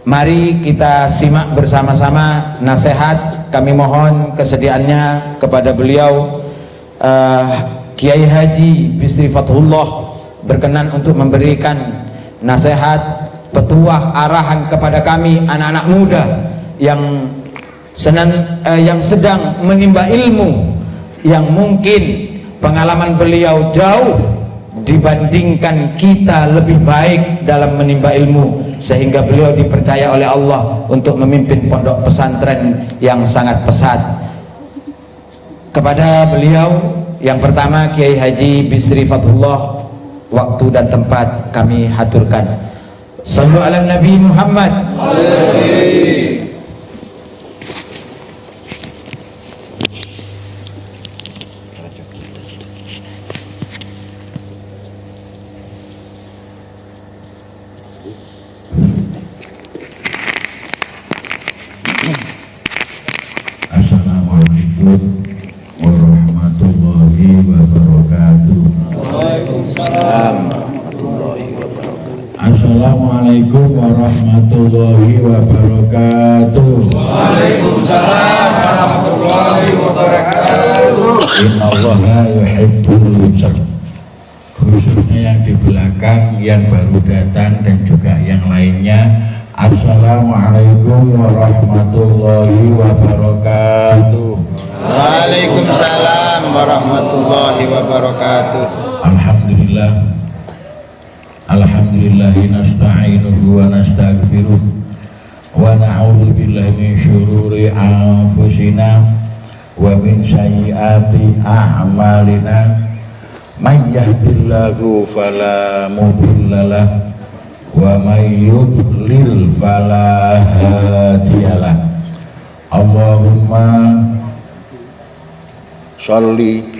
Mari kita simak bersama-sama nasihat. Kami mohon kesediaannya kepada beliau Kiai Haji Bisri Fathullah berkenan untuk memberikan nasihat, petuah, arahan kepada kami anak-anak muda yang sedang menimba ilmu, yang mungkin pengalaman beliau jauh dibandingkan kita lebih baik dalam menimba ilmu, sehingga beliau dipercaya oleh Allah untuk memimpin pondok pesantren yang sangat pesat. Kepada beliau yang pertama Kiai Haji Bisri Fathullah, waktu dan tempat kami haturkan. Sallu ala Nabi Muhammad. Assalamualaikum warahmatullahi wabarakatuh. Waalaikumsalam warahmatullahi wabarakatuh. Assalamualaikum warahmatullahi wabarakatuh. Waalaikumsalam warahmatullahi wabarakatuh. Innallaha yuhibbul muttaqin. Khususnya yang di belakang, yang baru datang dan juga yang lainnya. Assalamualaikum warahmatullahi wabarakatuh. Waalaikumsalam warahmatullahi wabarakatuh. Alhamdulillah. Alhamdulillahi nasta'inuhu wa nastaghfiruh wa na'udzu billahi min syururi anfusina wa min sayyiati a'malina. May yahdihillahu fala mudhillalah wa may yudlil fala hadiyalah. Allahumma sholli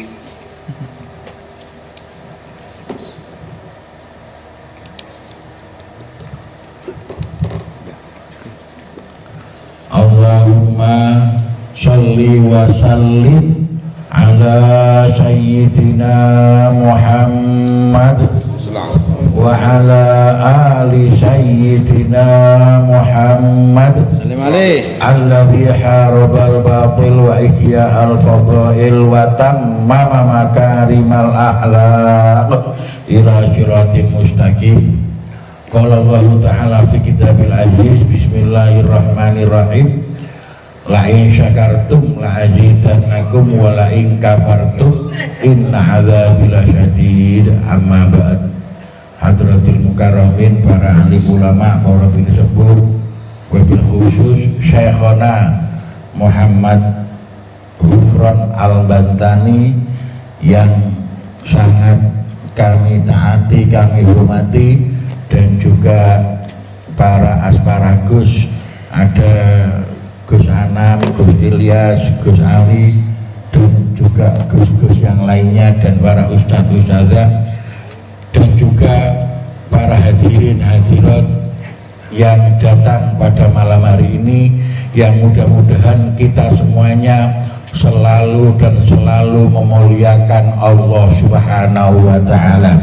Allahumma sholli wa sallim ala sayyidina Muhammad wa ala ali sayyidina Muhammad Salim alaih. alladhi harabal batil wa ihya'al fadail wa tammama makarimal akhlaq ila siratim mustaqim. Qala Allah Ta'ala fi kitabil aziz, bismillahirrahmanirrahim, la in syakartum la azidannakum wa la in kafartum inna adzabi lasyadid. Amma ba'd. Hadratul mukarramin, para ahli ulama, para sepuh, wabil khusus Syekhona Muhammad Ghufron Al-Bantani yang sangat kami taati, kami hormati, dan juga para asparagus, ada Gus Anam, Gus Ilyas, Gus Ali, dan juga Gus-Gus yang lainnya, dan para ustadz-ustadzah, dan juga para hadirin hadirat yang datang pada malam hari ini, yang mudah-mudahan kita semuanya selalu dan selalu memuliakan Allah Subhanahu wa Ta'ala.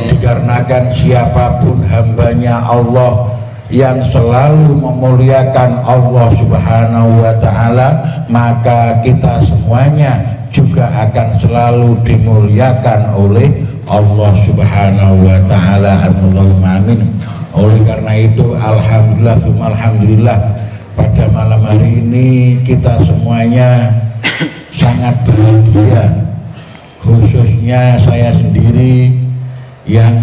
Dikarenakan siapapun hambanya Allah yang selalu memuliakan Allah Subhanahu wa Ta'ala, maka kita semuanya juga akan selalu dimuliakan oleh Allah Subhanahu wa Ta'ala. Allahumma amin. Oleh karena itu, alhamdulillah summa alhamdulillah, pada malam hari ini kita semuanya sangat bahagia, khususnya saya sendiri yang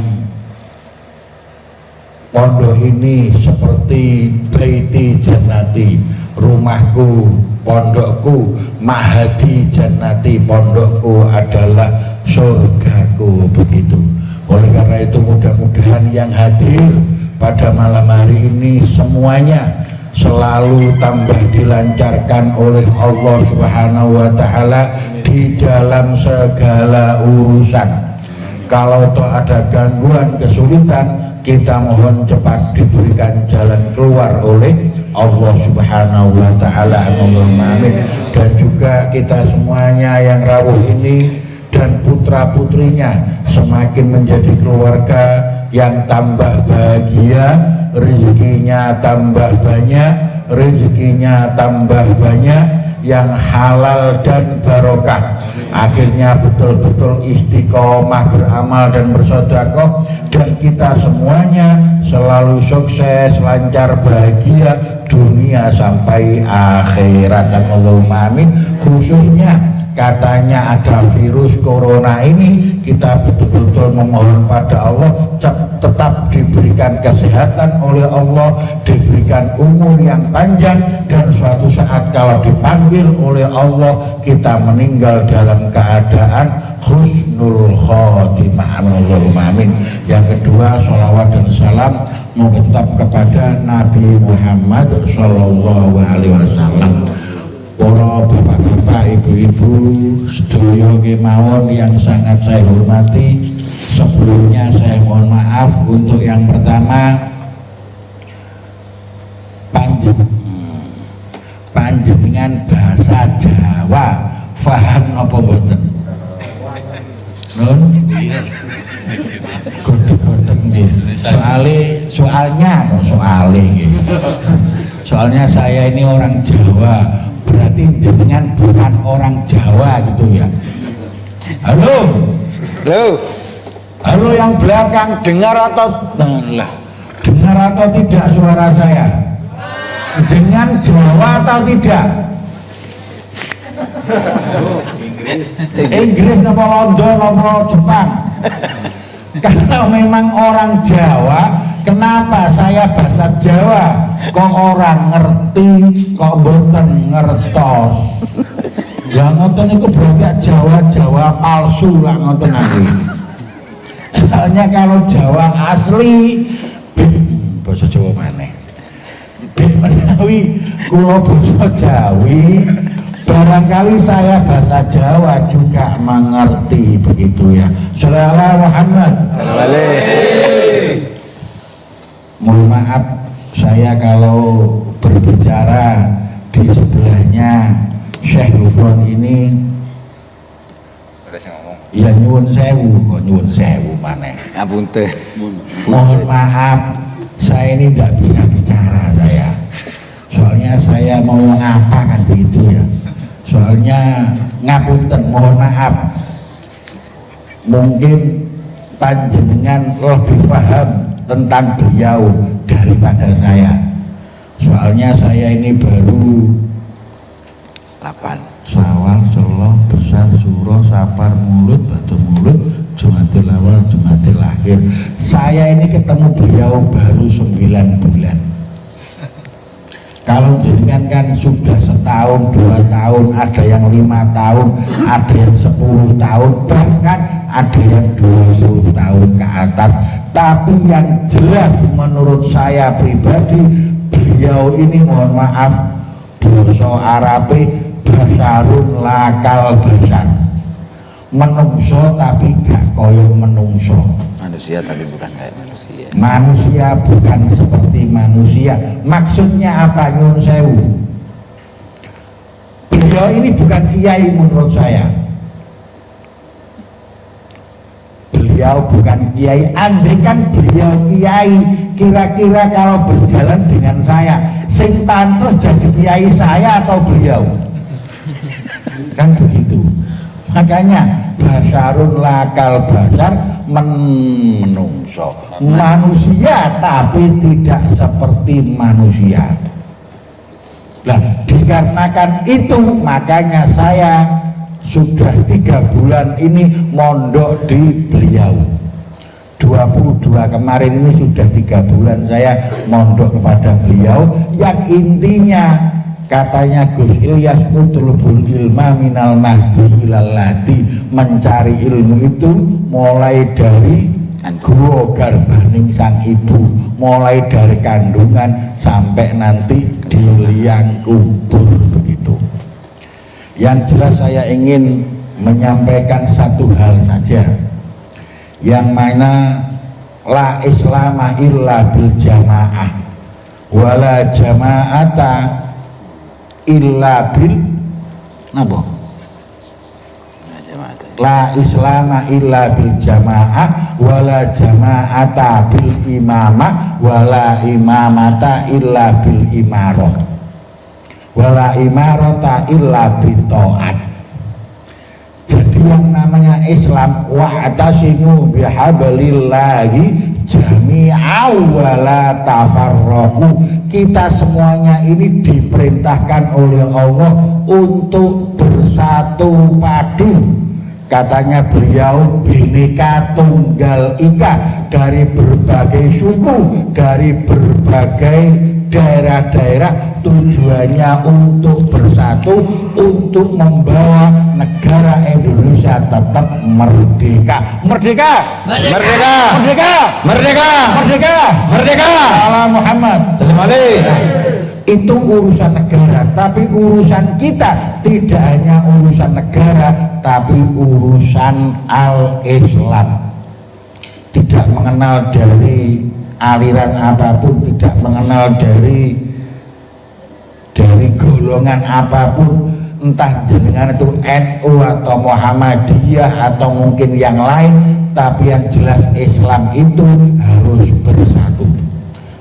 pondok ini seperti baiti jannati, rumahku, pondokku, mahadi jannati, pondokku adalah surgaku, begitu. Oleh karena itu mudah-mudahan yang hadir pada malam hari ini semuanya selalu tambah dilancarkan oleh Allah Subhanahu wa Ta'ala di dalam segala urusan. Kalau toh ada gangguan, kesulitan, kita mohon cepat diberikan jalan keluar oleh Allah Subhanahu wa Ta'ala. Allahumma amin. Dan juga kita semuanya yang rawuh ini dan putra-putrinya semakin menjadi keluarga yang tambah bahagia, rezekinya tambah banyak, rezekinya tambah banyak, yang halal dan barokah. Akhirnya betul-betul istiqomah beramal dan bersedekah, dan kita semuanya selalu sukses, lancar, bahagia dunia sampai akhirat. Dan Allahumma amin. Khususnya katanya ada virus corona ini, kita betul-betul memohon pada Allah tetap diberikan kesehatan oleh Allah, diberikan umur yang panjang, dan suatu saat kalau dipanggil oleh Allah kita meninggal dalam keadaan husnul khotimah. Allahumma amin. Yang kedua, sholawat dan salam tetap kepada Nabi Muhammad Sallallahu Alaihi Wasallam. Para bapak-bapak, ibu-ibu, sedaya kemawon yang sangat saya hormati, sebelumnya saya mohon maaf untuk yang pertama, panjenengan bahasa Jawa paham apa mboten? Nun? Godhog-godhog nggih. Soalnya saya ini orang Jawa, berarti jenengan bukan orang Jawa gitu ya. Halo? Halo yang belakang, dengar atau dengar atau tidak suara saya? Jenengan Jawa atau tidak? Inggris apa London apa Jepang? Kalau memang orang Jawa, kenapa saya bahasa Jawa kok orang ngerti, kok mboten ngertos? Lah ngoten itu berarti Jawa palsu lah ngoten iki. Soalnya kalau Jawa asli basa Jawa maneh. Menawi kula basa Jawi, barangkali saya bahasa Jawa juga mengerti, begitu ya. Shallallahu Muhammad. Mohon maaf saya kalau berbicara di sebelahnya Syekh Gufron ini. Ya nyuwun sewu maneh. Ngapunten. Mohon maaf, saya ini tidak bisa bicara saya. Soalnya saya mau ngapa kan begitu ya. Soalnya ngapunten, mohon maaf. Mungkin panjenengan lebih paham tentang beliau daripada saya. Soalnya saya ini baru 8 Syawal, Solo, Besar, Suro, Sapar, Mulut, Batu Mulut, Jumatil Awal, Jumatil Akhir. Saya ini ketemu beliau baru 9 bulan. Kalau jenengan kan sudah setahun, 2 tahun, ada yang 5 tahun, ada yang 10 tahun, bahkan ada yang 20 tahun ke atas. Tapi yang jelas menurut saya pribadi, beliau ini mohon maaf, basa Arabe basarun lakal basar, menungso tapi gak koyo menungso, Manusia tapi bukan kayak manusia. manusia bukan seperti manusia. Maksudnya apa? Nyun sewu, beliau ini bukan kiai menurut saya. Beliau bukan kiai. Andai kan beliau kiai, kira-kira kalau berjalan dengan saya, sing pantes jadi kiai saya atau beliau? Kan begitu. Makanya basarun lakal basar, menungso, manusia tapi tidak seperti manusia. Nah, dikarenakan itu makanya saya sudah 3 bulan ini mondok di beliau. 22 kemarin ini sudah 3 bulan saya mondok kepada beliau, yang intinya katanya Gus Ilyas, utlubul ilma minal mahdi ilal lahdi, mencari ilmu itu mulai dari gua garbaning sang ibu, mulai dari kandungan sampai nanti di liang kubur, begitu. Yang jelas saya ingin menyampaikan satu hal saja, yang mana la islama illa bil jamaah wala jama'ata illa bil napa? La islama illa bil jamaah wala jama'ata bil imamah wala imamata illa bil imarah wala imarata illa bil ta'at. Jadi yang namanya Islam wa'tasimu bihablillahi jami'a wala tafarraqu. Kita semuanya ini diperintahkan oleh Allah untuk bersatu padu. Katanya beliau Bhinneka Tunggal Ika, dari berbagai suku, dari berbagai daerah-daerah, tujuannya untuk bersatu, untuk membawa negara Indonesia tetap merdeka. Merdeka, merdeka, merdeka, merdeka, merdeka, merdeka. Salam Muhammad. Salam alaikum. Itu urusan negara, tapi urusan kita tidak hanya urusan negara, tapi urusan al-Islam. Tidak mengenal dari aliran apapun, tidak mengenal dari golongan apapun, entah jenengan itu NU atau Muhammadiyah atau mungkin yang lain, tapi yang jelas Islam itu harus bersatu.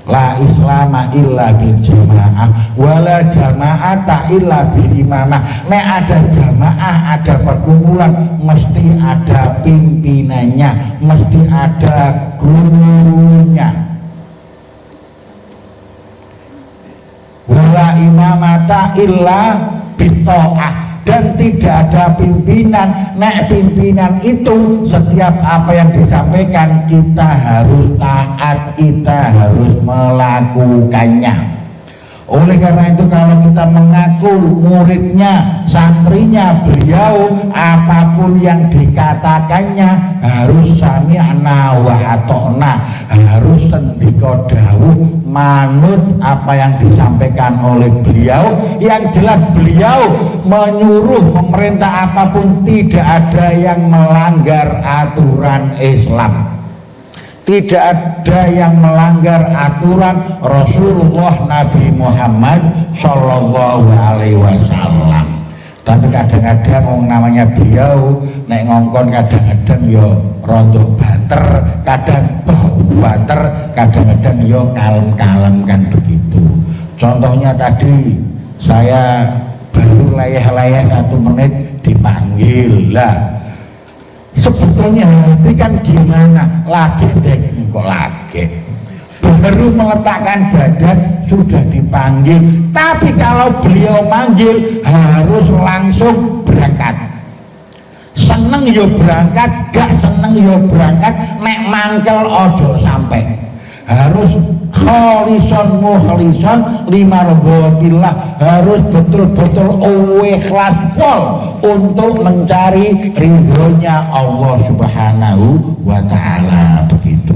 La islama illa bil jamaah wala jama'ata illa bil imamah. Nek ada jamaah, ada perkumpulan, mesti ada pimpinannya, mesti ada gurunya. Wala imamata illa bita'ah, dan tidak ada pimpinan. Nek pimpinan itu setiap apa yang disampaikan kita harus taat, kita harus melakukannya. Oleh karena itu kalau kita mengaku muridnya, santrinya beliau, apapun yang dikatakannya harus sami'na wa ata'na, harus sendika dawuh, manut apa yang disampaikan oleh beliau. Yang jelas beliau menyuruh pemerintah apapun, tidak ada yang melanggar aturan Islam, tidak ada yang melanggar aturan Rasulullah Nabi Muhammad Sallallahu Alaihi Wasallam. Tapi kadang-kadang orang namanya beliau nek ngongkon kadang-kadang yo rontok banter, kadang bau banter, kadang-kadang yo kalem-kalem kan begitu. Contohnya tadi saya baru layah-layah 1 menit dipanggil lah. Sebetulnya hati kan gimana? Lagi dek, kok lagi? Baru meletakkan badan sudah dipanggil. Tapi kalau beliau manggil harus langsung berangkat. Seneng yo berangkat, gak seneng yo berangkat. Nek mangkel ojo sampai. Harus kholisan mukhlisan lima robotillah, harus betul-betul ikhlas pol untuk mencari ridhonya Allah Subhanahu wa ta'ala. Begitu.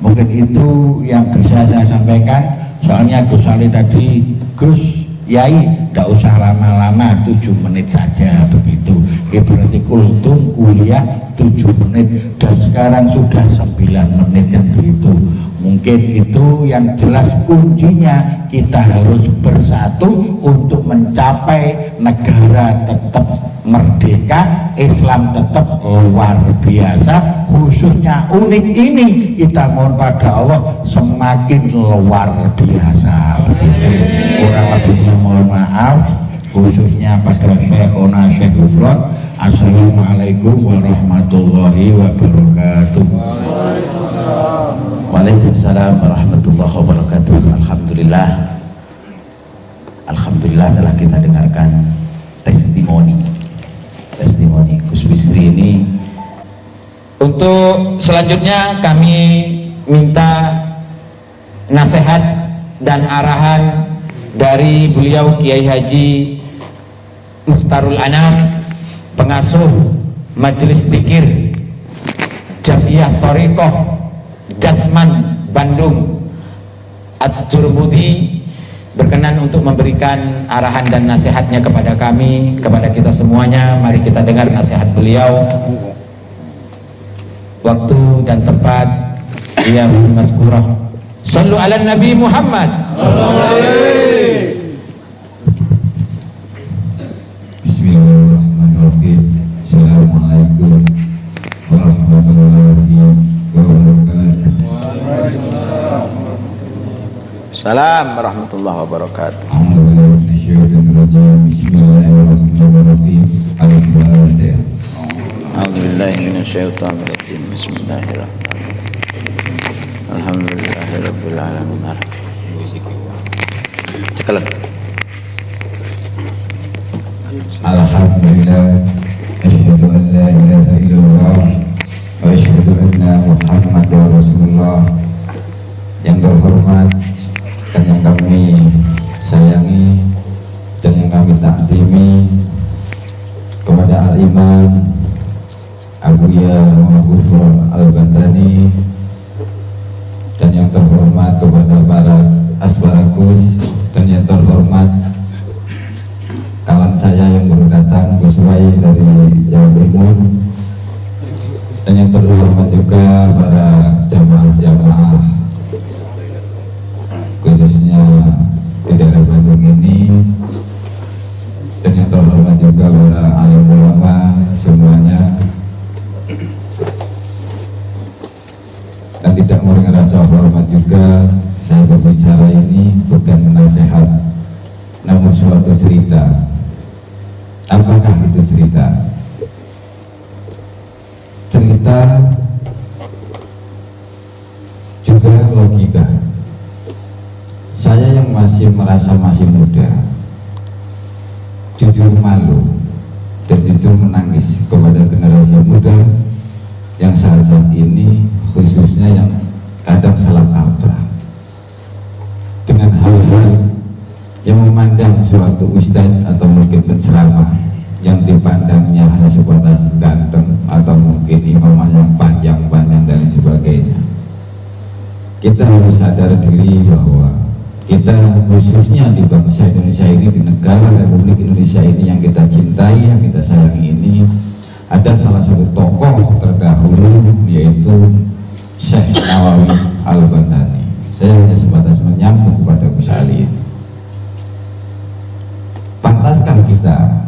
Mungkin itu yang bisa saya sampaikan. Soalnya Gus Ali tadi, Gus Yai tidak usah lama-lama, 7 menit saja begitu. Berarti kultum kuliah 7 menit dan sekarang sudah 9 menit kan begitu. Mungkin itu yang jelas kuncinya, kita harus bersatu untuk mencapai negara tetap merdeka, Islam tetap luar biasa. Khususnya unik ini kita mohon pada Allah semakin luar biasa. Kurang lebihnya mohon maaf, khususnya pada Syekhona Syekh Gufron. Assalamualaikum warahmatullahi wabarakatuh. Waalaikumsalam warahmatullahi wabarakatuh. Alhamdulillah, Alhamdulillah telah kita dengarkan testimoni Gus Bisri ini. Untuk selanjutnya kami minta nasihat dan arahan dari beliau Kiai Haji Mukhtarul Anam, pengasuh Majelis Dzikir Jafiyah Thariqah Jatman Bandung At-Turbudi, berkenan untuk memberikan arahan dan nasihatnya kepada kami, kepada kita semuanya. Mari kita dengar nasihat beliau. Waktu dan tempat dia mazkurah. Sallu ala Nabi Muhammad. Bismillahirrahmanirrahim. Assalamualaikum Waalaikumsalam warahmatullahi wabarakatuh. Bismillahirrahmanirrahim. Al-Fatihah. A'udzubillahi minasyaitonirrajim. Bismillahirrahmanirrahim. Alhamdulillahirabbil alamin. Cekalan. Alhamdulillah. Asyhadu an la ilaha illallah wa asyhadu anna Muhammadar Rasulullah. Yang terhormat dan yang kami sayangi dan yang kami takdimi kepada Al-Imam Abuya Muhammad Al-Bandani, dan yang terhormat kepada para asbarakus, dan yang terhormat kawan saya yang baru datang Guswai dari Jawa Timur, dan yang terhormat juga para jamaah-jamaah khususnya di daerah Bandung ini, dan yang terhormat juga para alim ulama semuanya. Dan tidak mengurangi rasa hormat juga, saya berbicara ini bukan nasihat, namun suatu cerita. Apakah itu cerita? Cerita juga logika. Saya yang masih merasa masih muda, jujur malu dan jujur menangis kepada generasi muda yang saat-saat ini, khususnya yang kadang salah kaprah dengan hal-hal yang memandang suatu ustadz atau mungkin penceramah yang dipandangnya hanya sebatas ganteng atau mungkin imamah yang panjang-panjang dan sebagainya. Kita harus sadar diri bahwa kita khususnya di bangsa Indonesia ini, di negara Republik Indonesia ini yang kita cintai, yang kita sayangi ini, ada salah satu tokoh terdahulu yaitu Syekh Nawawi Al-Bandani. Saya hanya sebatas menyambung kepada Gus Ali. Pantaskah kita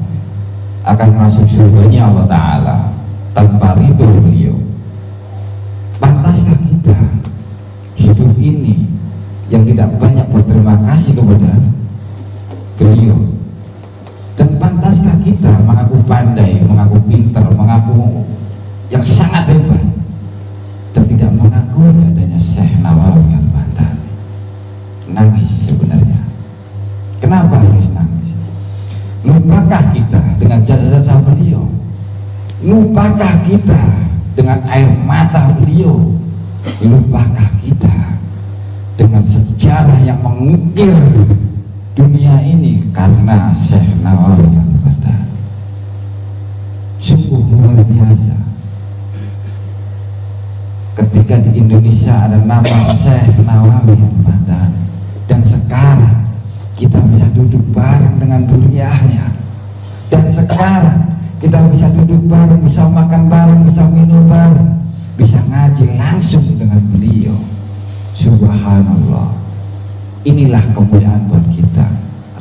akan masuk surganya Allah Ta'ala tanpa ridho beliau? Pantaskah kita hidup ini yang tidak banyak berterima kasih kepada beliau? Dan pantaskah kita mengaku pandai, mengaku pintar, mengaku yang sangat hebat, dan tidak mengakui adanya Syekh Nawawi Al-Bandani? Nangis sebenarnya. Kenapa harus nangis? Lupakah kita dengan jasa-jasa beliau? Lupakah kita dengan air mata beliau? Lupakah kita dengan sejarah yang mengukir dunia ini karena Syekh Nawawi Al-Bandani? Sungguh luar biasa ketika di Indonesia ada nama Syekh Nawawi Al-Bandani, dan sekarang kita bisa duduk bareng dengan beliaunya, dan sekarang kita bisa duduk bareng, bisa makan bareng, bisa minum bareng, bisa ngaji langsung dengan beliau. Subhanallah. Inilah kemuliaan buat kita,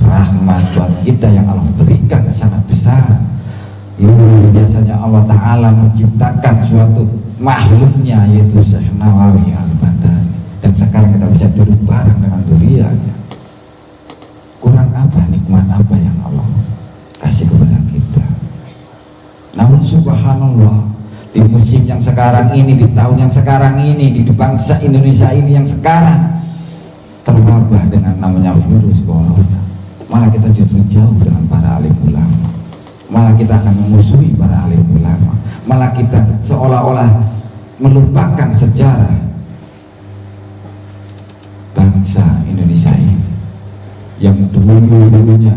rahmat buat kita yang Allah berikan sangat besar. Biasanya Allah Ta'ala menciptakan suatu makhluknya yaitu Syekh Nawawi Al-Bandani, dan sekarang kita bisa duduk bareng dengan beliaunya. Kurang apa, nikmat apa yang Allah kasih kepada kita? Namun subhanallah, di musim yang sekarang ini, di tahun yang sekarang ini, di bangsa Indonesia ini yang sekarang terwabah dengan namanya virus corona, malah kita justru jauh dengan para alim ulama, malah kita akan memusuhi para alim ulama, malah kita seolah-olah melupakan sejarah bangsa Indonesia ini yang dulu-dulunya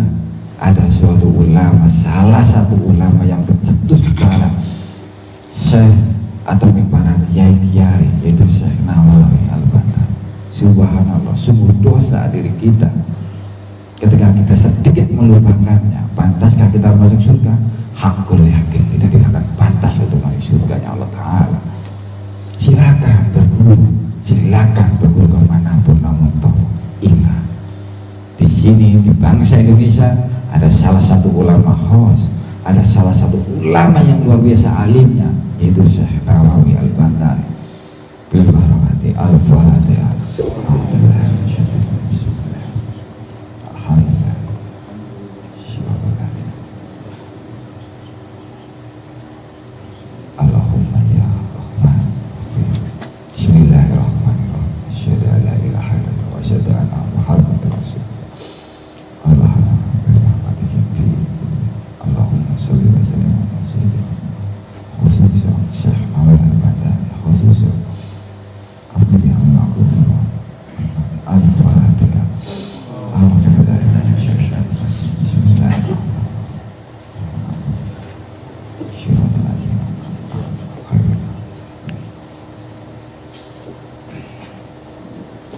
ada suatu ulama, salah satu ulama yang pencetus para Syekh atau para kiai-kiai, yaitu Syekh Nawawi Al-Bandani. Subhanallah, sungguh dosa diri kita ketika kita sedikit melupakannya. Pantaskah kita masuk surga? Hakul yakin kita tidak akan pantas untuk masuk surganya Allah Ta'ala. Silakan berguru, silakan berguru kemanapun, namun toh ingat, di sini di bangsa Indonesia ada salah satu ulama khos, ada salah satu ulama yang luar biasa alimnya, yaitu Syekh Nawawi Al-Bandani. Bil barakati al-Fatihah. Syekh Nawal Al-Fatah khusus apa yang aku Al-Fatihah.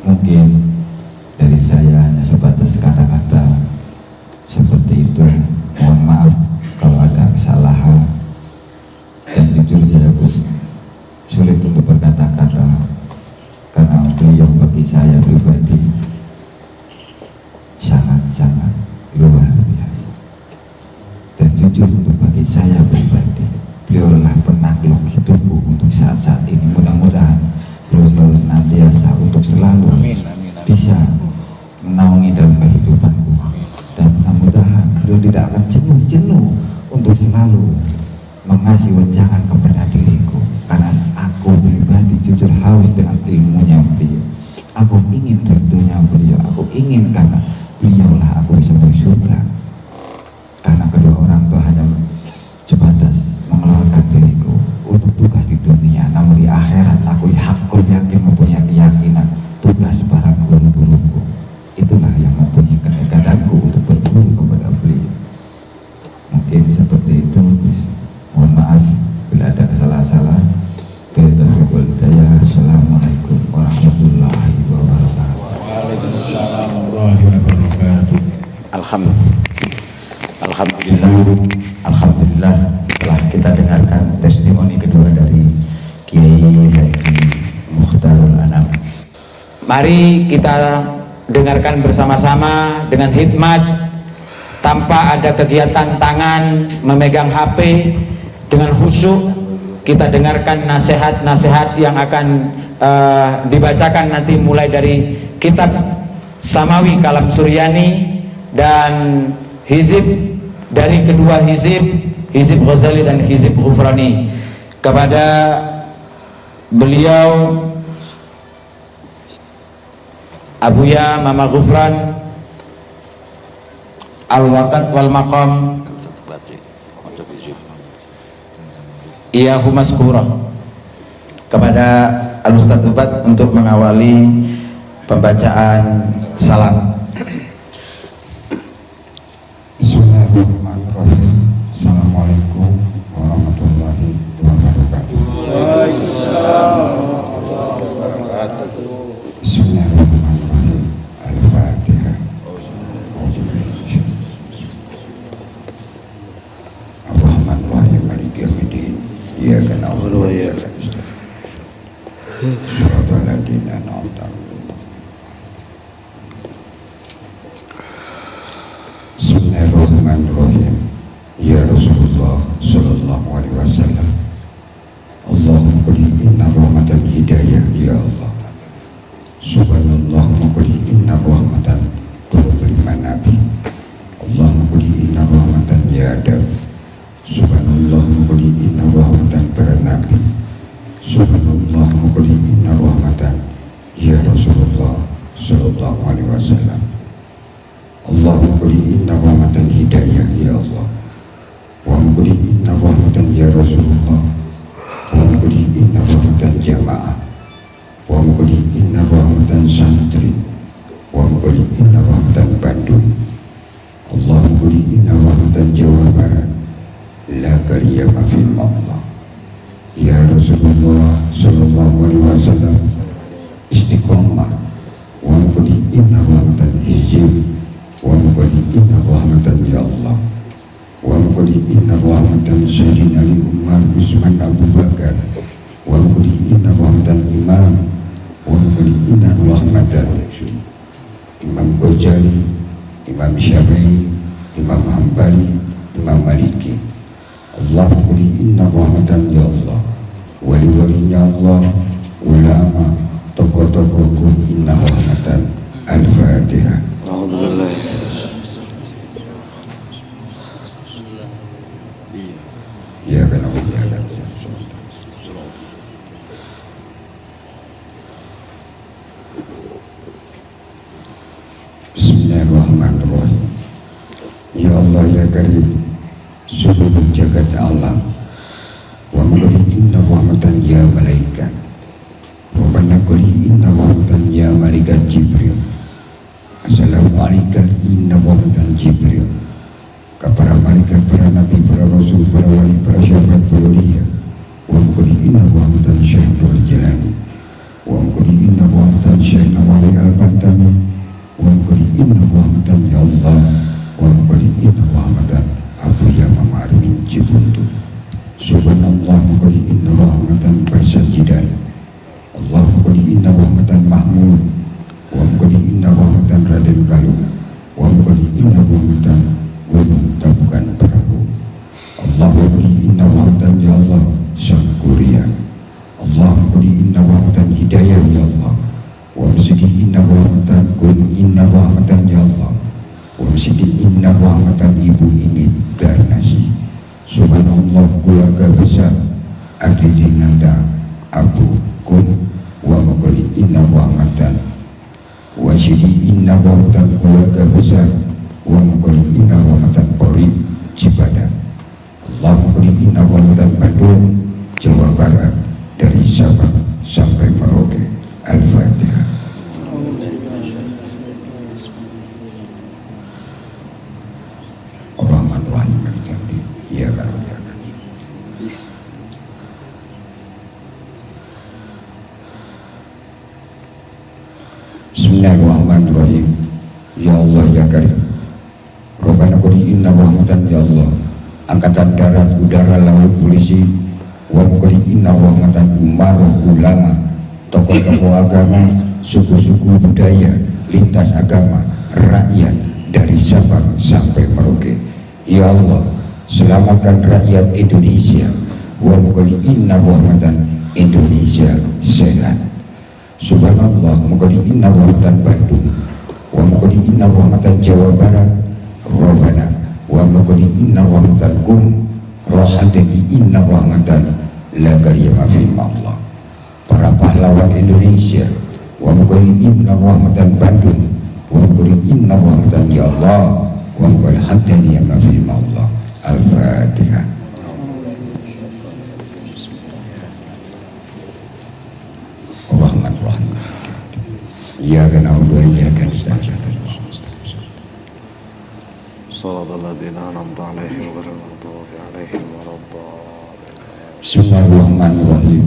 Mungkin dari saya hanya sebatas kata-kata seperti itu. Mohon maaf kalau ada kesalahan, dan jujur saja Bu, sulit untuk berkata-kata karena beliau bagi saya pribadi sangat-sangat luar biasa. Dan jujur untuk bagi saya pribadi, beliau adalah penakluk hidupku untuk saat-saat ini. Mudah-mudahan beliau selalu senantiasa untuk selalu bisa menaungi dalam kehidupanku, dan mudah-mudahan beliau tidak akan jenuh-jenuh untuk selalu mengasih wejangan kepada diriku, karena aku pribadi jujur haus dengan ilmunya beliau. Aku ingin ridhonya beliau, aku ingin karena beliaulah aku bisa masuk surga. Karena kedua orang tua hanya sebatas mengeluarkan diriku untuk tugas di dunia, namun di akhirat aku hakul yakin mempunyai keyakinan tugas para guru-guruku itulah yang mempunyai kedekatanku untuk berguru kepada beliau. Mungkin seperti itu. Mohon maaf bila ada kesalahan-kesalahan. Assalamualaikum warahmatullahi wabarakatuh. Waalaikumsalam warahmatullahi wabarakatuh. Alhamdulillah telah kita dengarkan testimoni kedua dari Kiai Haji Mukhtarul Anam. Mari kita dengarkan bersama-sama dengan hikmat, tanpa ada kegiatan tangan memegang HP, dengan khusyuk kita dengarkan nasihat-nasihat yang akan dibacakan nanti mulai dari kitab Samawi Kalam Suryani dan hizib dari kedua hizib Ghazali dan hizib Ghufrani. Kepada beliau Abuya Mama Ghufran al-waqat wal maqam iya humaskura. Kepada Al-Ustadz Ubat untuk mengawali pembacaan salam. Bismillahirrahmanirrahim. Assalamualaikum warahmatullahi wabarakatuh. Bismillahirrahmanirrahim. Al-Fatihah. Ar-Rahmanirrahim. Maliki yaumiddin. Iyyaka na'budu wa iyyaka nasta'in. Shiratal ladzina an'amta 'alaihim. Bismillahirrahmanirrahim. Ya Rasulullah sallallahu alaihi wasallam, Allahumma qul inna rahmatan hidayah ya Allah. Subhanallah qul inna rahmatan tughfir manabi. Allahumma qul inna rahmatan ya Adam. Subhanallah qul inna rahmatan para nabi. Subhanallah qul inna rahmatan ya Rasulullah sallallahu alaihi wasallam. Allahumma qul inna rahmatan hidayah ya Allah. Wa qul inna rahmatan ya Rasulullah. Wa qul inna rahmatan jamaah. Wa qul inna rahmatan santri. Wa qul inna rahmatan Bandung. Allahumma qul inna rahmatan Jawa Barat. La kaliyama fil Allah. Ya Rasulullah sallallahu alaihi wasallam, istiqomah. Wa qul inna rahmatan hijab. Wa qul inna rahmatan ya Allah. Wa qul inna rahmatan Sayyidina Umar Usman Abu Bakar. Wa qul inna rahmatan Imam. Wa qul inna rahmatan Imam Ghazali, Imam Syafi'i, Imam Hambali, Imam Maliki. Allah qul inna rahmatan ya Allah. Wali-walinya Allah, ulama, tokoh-tokohku, inna rahmatan. Al-Fatihah. Alhamdulillah. Ya kana wa ya kana. Bismillahirrahmanirrahim. Ya Allah ya Karim, seluruh jagat alam. Wa qul inna sini inna rahmatan keluarga besar wa mukuli inna rahmatan Polri Cibadak. Allahumma kuli inna rahmatan Bandung Jawa Barat dari Sabang sampai Merauke. Al-Fatihah. Rahman Rahim ya kan ya kan. Bismillahirrahmanirrahim. Ya Allah ya Karim. Rabbana qul inna rahmatan ya Allah. Angkatan darat, udara, laut, polisi. Wa qul inna rahmatan umarah, ulama, tokoh-tokoh agama, suku-suku budaya, lintas agama, rakyat dari Sabang sampai Merauke. Ya Allah, selamatkan rakyat Indonesia. Wa qul inna rahmatan Indonesia sehat. Subhanallah, mukadi inna rahmatan Bandung, wa mukadi inna rahmatan Jawa Barat, Rabbana, wa mukadi inna rahmatan rahadani inna rahmatan la karyama fi Allah. Para pahlawan Indonesia, wa mukadi inna rahmatan Bandung, wa mukadi inna rahmatan ya Allah, wa mukadi hadani ma fi Allah. Al-Fatihah. Iyyaka na'budu wa iyyaka nasta'in. Shiratal ladzina an'amta 'alaihim ghairil maghdubi 'alaihim waladdallin. Bismillahirrahmanirrahim.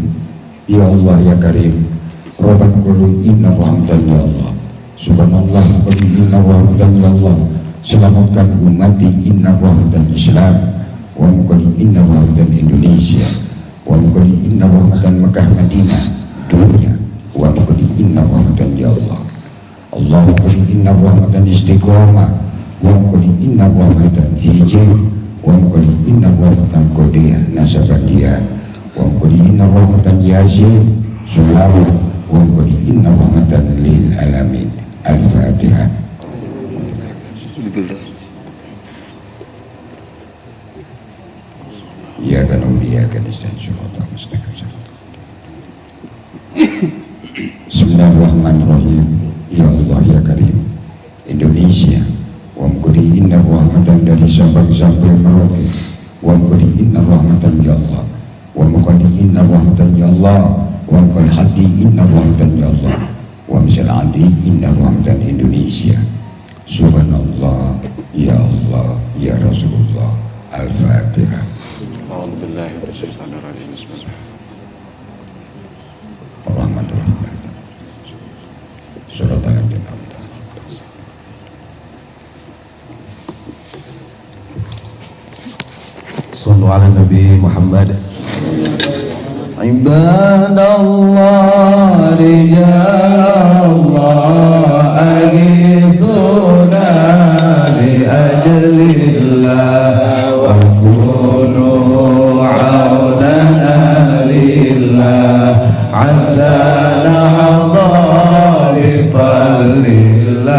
Ya Allah ya Karim. Rabbana qul inna rahmatan ya Allah. Subhanallah qul inna rahmatan ya Allah. Selamatkan umat di inna rahmatan Islam. Wa qul inna rahmatan Indonesia. Wa qul inna rahmatan Mekah Madinah dunia. Wa qul inna rahmatan ya Allah. Allahumma qul inna rahmatan istiqamah. Wa qul inna rahmatan hijab. Wa qul inna rahmatan qadiyah nasabadiyah. Wa qul inna rahmatan yasin sulawat. Wa qul inna rahmatan lil alamin. Al-Fatihah. Ya kan ya kan Bismillahirrahmanirrahim. Ya Allah ya Karim. Indonesia, wa mukudi inna rahmatan dari Sabang sampai Merauke. Wa mukudi inna rahmatan ya Allah. Wa mukudi inna rahmatan ya Allah. Wa mukul hadi inna rahmatan ya Allah. Wa misal adi inna rahmatan Indonesia. Subhanallah ya Allah ya Rasulullah. Al-Fatihah. A'udzu billahi minasyaitonir rajim. Bismillah. Rahmatullah. Surat Al-Anbiya. Sallu ala Nabi Muhammad. Ibadallah, rijalallah, aghithuna bi ajlillah wa kunu aunana lillah asa nahadha bi fadlillah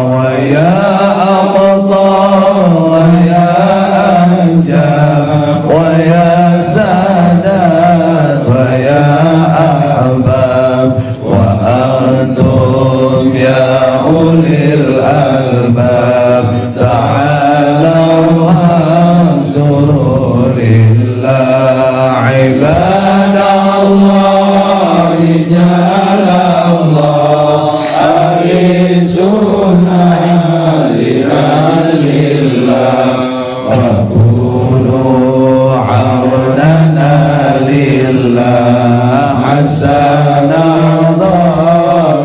wa ya aqta wa ya anjam wa ya sadat wa ya ahbab wa antum ya ulil albab ta'alau an sururillah ibadallah rijalallah aghithuna li ajlillah wa kunu aunana lillah hasana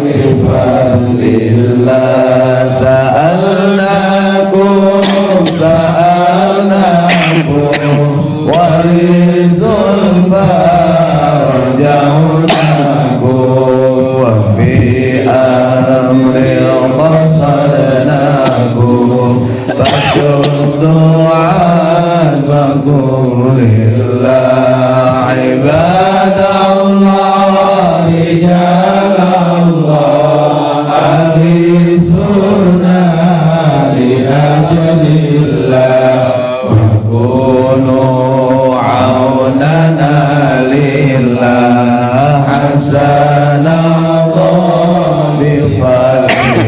bi fadlillah sa'alnakum warizul farjaunakum wa fi amri qasadnakum fashuddu azmakum lillah ibadallah rijalallah aghithuna li ajlillah wa kunu aunana lillah hasana bi fadlillah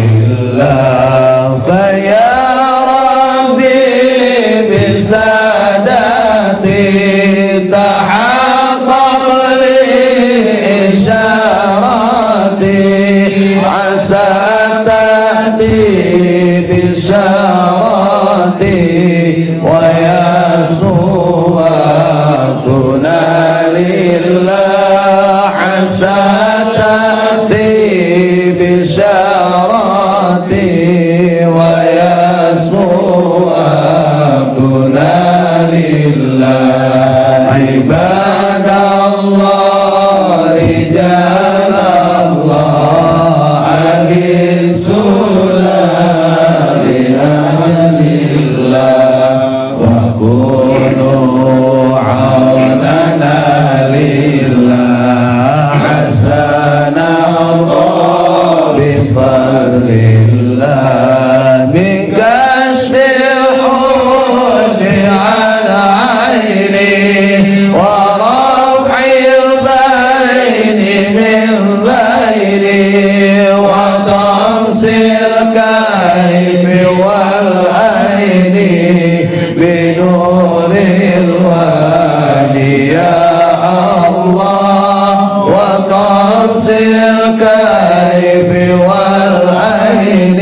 الله وقرص الكيف والعين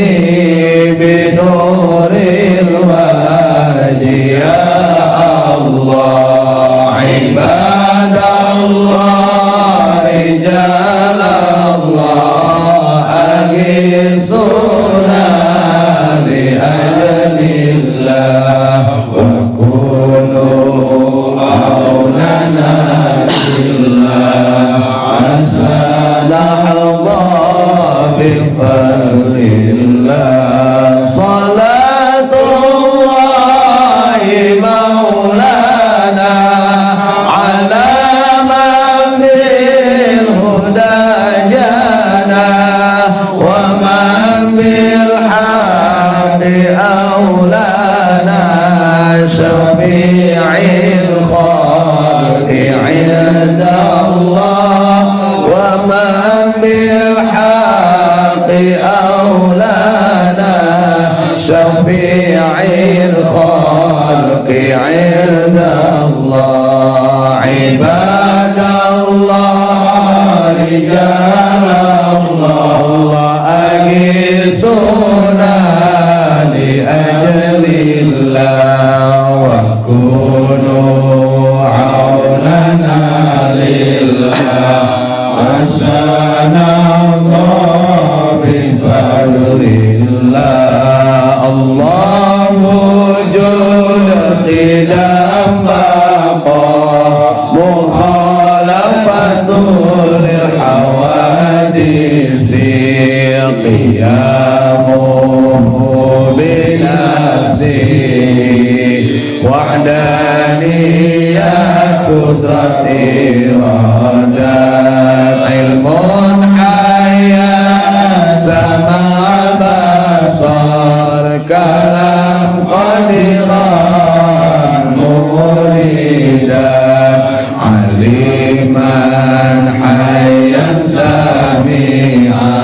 بنور الوادي يا الله عباد الله رجال الله أغيثونا لأجل الله وكونوا عوننا لله عسى نحظى بفضل الله صلاة الله مولانا على من بالهدى جانا ومن بالحق أولانا شفيع الخلق عند الله ومن بالحق أولانا شفيع الخلق عند الله عباد الله رجال الله أغيثونا لأجل الله وكونوا عوننا لله عسانا الله بفضل الله الله وجود قدام بقى مخالفة للحوادث قيامه بنفسه وحدانية قدرة إرادة علم حياة سمع بصر كلام قدران مريدا عليما حيا سميعا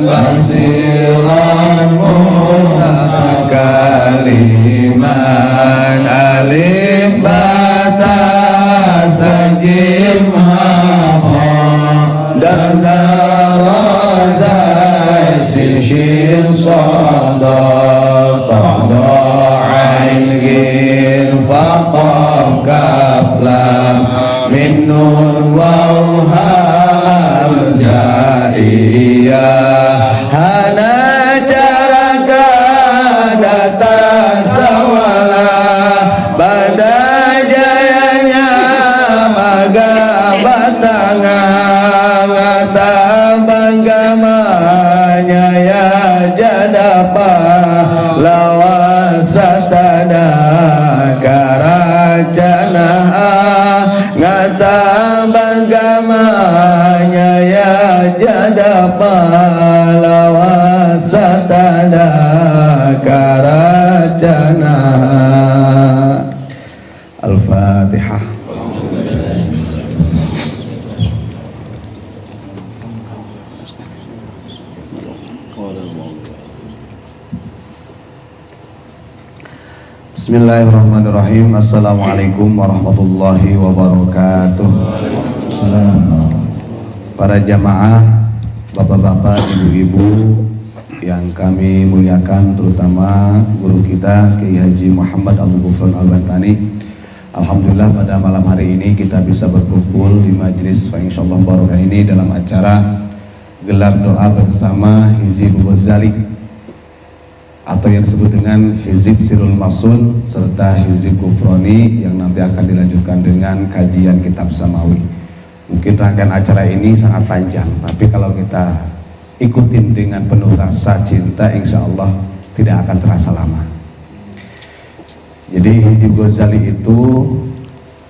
بصيرا متكلما ألف باتا سجم dan daraza shin sadaq ta'ain gin faqam kaflam min nun wa hamzaiyah hana caraka data sawala pada jayanya maga batangan banggamanya ya jadapa lawasatana karacana ngata banggamanya ya jadapa lawasatana karacana. Al-Fatihah. Bismillahirrahmanirrahim. Assalamualaikum warahmatullahi wabarakatuh. Para jamaah, bapak-bapak, ibu-ibu yang kami muliakan, terutama guru kita Kiai Haji Muhammad Abdul Ghufran Al-Bantani. Alhamdulillah pada malam hari ini kita bisa berkumpul di majelis insyaallah barokah ini dalam acara gelar doa bersama Hizib Ghazali atau yang disebut dengan Hizib Sirul Masun serta Hizib Ghufrani yang nanti akan dilanjutkan dengan kajian kitab Samawi. Mungkin rangkaian acara ini sangat panjang, tapi kalau kita ikutin dengan penuh rasa cinta, insya Allah tidak akan terasa lama. Jadi Hizib Ghazali itu,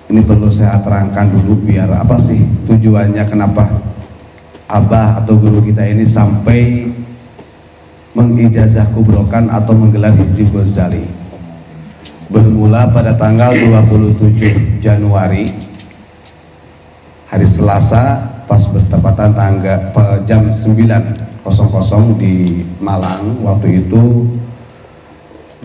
ini perlu saya terangkan dulu biar apa sih tujuannya, kenapa abah atau guru kita ini sampai mengijazah kubrokan atau menggelar Hizib Ghazali. Bermula pada tanggal 27 Januari hari Selasa, pas bertepatan jam 9.00 di Malang. Waktu itu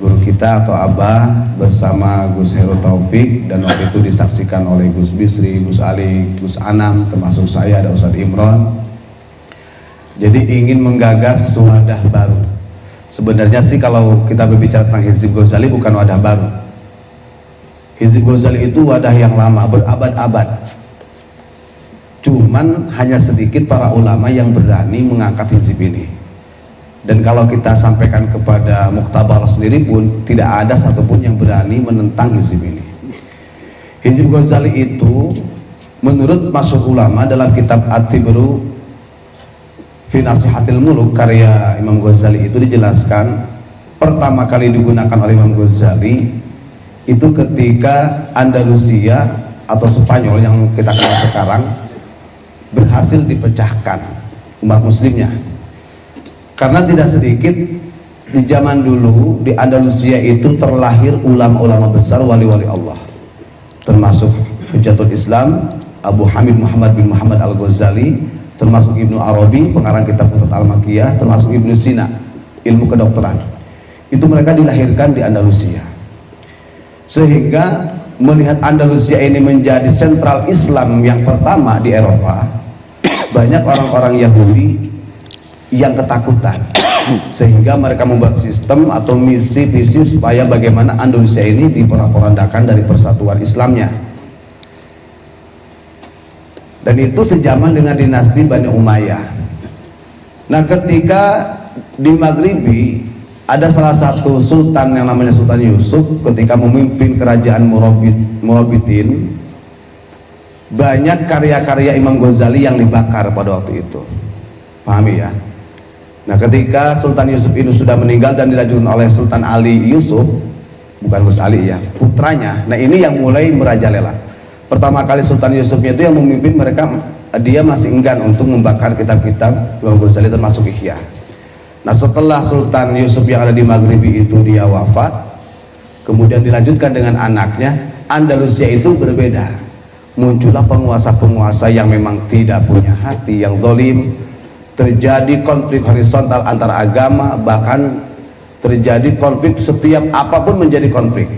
guru kita atau Abah bersama Gus Heru Taufik, dan waktu itu disaksikan oleh Gus Bisri, Gus Ali, Gus Anam, termasuk saya, ada Ustadz Imron. Jadi ingin menggagas wadah baru. Sebenarnya sih kalau kita berbicara tentang Hizib Ghazali bukan wadah baru. Hizib Ghazali itu wadah yang lama, berabad-abad. Cuman hanya sedikit para ulama yang berani mengangkat hizib ini. Dan kalau kita sampaikan kepada Muktabar sendiri pun tidak ada satupun yang berani menentang hizib ini. Hizib Ghazali itu menurut masyhur ulama dalam kitab At-Tibru fi Nasihatil Muluk karya Imam Ghazali itu dijelaskan pertama kali digunakan oleh Imam Ghazali itu ketika Andalusia atau Spanyol yang kita kenal sekarang berhasil dipecahkan umat muslimnya. Karena tidak sedikit di zaman dulu di Andalusia itu terlahir ulama-ulama besar, wali-wali Allah, termasuk Hujatul Islam Abu Hamid Muhammad bin Muhammad Al-Ghazali, termasuk Ibnu Arabi pengarang kitab Futuhat Al-Makiyah, termasuk Ibnu Sina ilmu kedokteran. Itu mereka dilahirkan di Andalusia. Sehingga melihat Andalusia ini menjadi sentral Islam yang pertama di Eropa, banyak orang-orang Yahudi yang ketakutan, sehingga mereka membuat sistem atau misi-visi supaya bagaimana Andalusia ini diporak-porandakan dari persatuan Islamnya. Dan itu sejaman dengan dinasti Bani Umayyah. Nah, ketika di Maghribi ada salah satu sultan yang namanya Sultan Yusuf, ketika memimpin kerajaan Murabitin, banyak karya-karya Imam Ghazali yang dibakar pada waktu itu. Pahami ya? Nah, ketika Sultan Yusuf ini sudah meninggal dan dilanjutkan oleh Sultan Ali Yusuf, bukan Gus Ali ya, putranya. Nah, ini yang mulai merajalela. Pertama kali Sultan Yusufnya itu yang memimpin mereka, dia masih enggan untuk membakar kitab-kitab Imam Ghazali termasuk Ihya. Nah, setelah Sultan Yusuf yang ada di Maghribi itu dia wafat, kemudian dilanjutkan dengan anaknya, Andalusia itu berbeda. Muncullah penguasa-penguasa yang memang tidak punya hati, yang zalim. Terjadi konflik horizontal antar agama, bahkan terjadi konflik, setiap apapun menjadi konflik.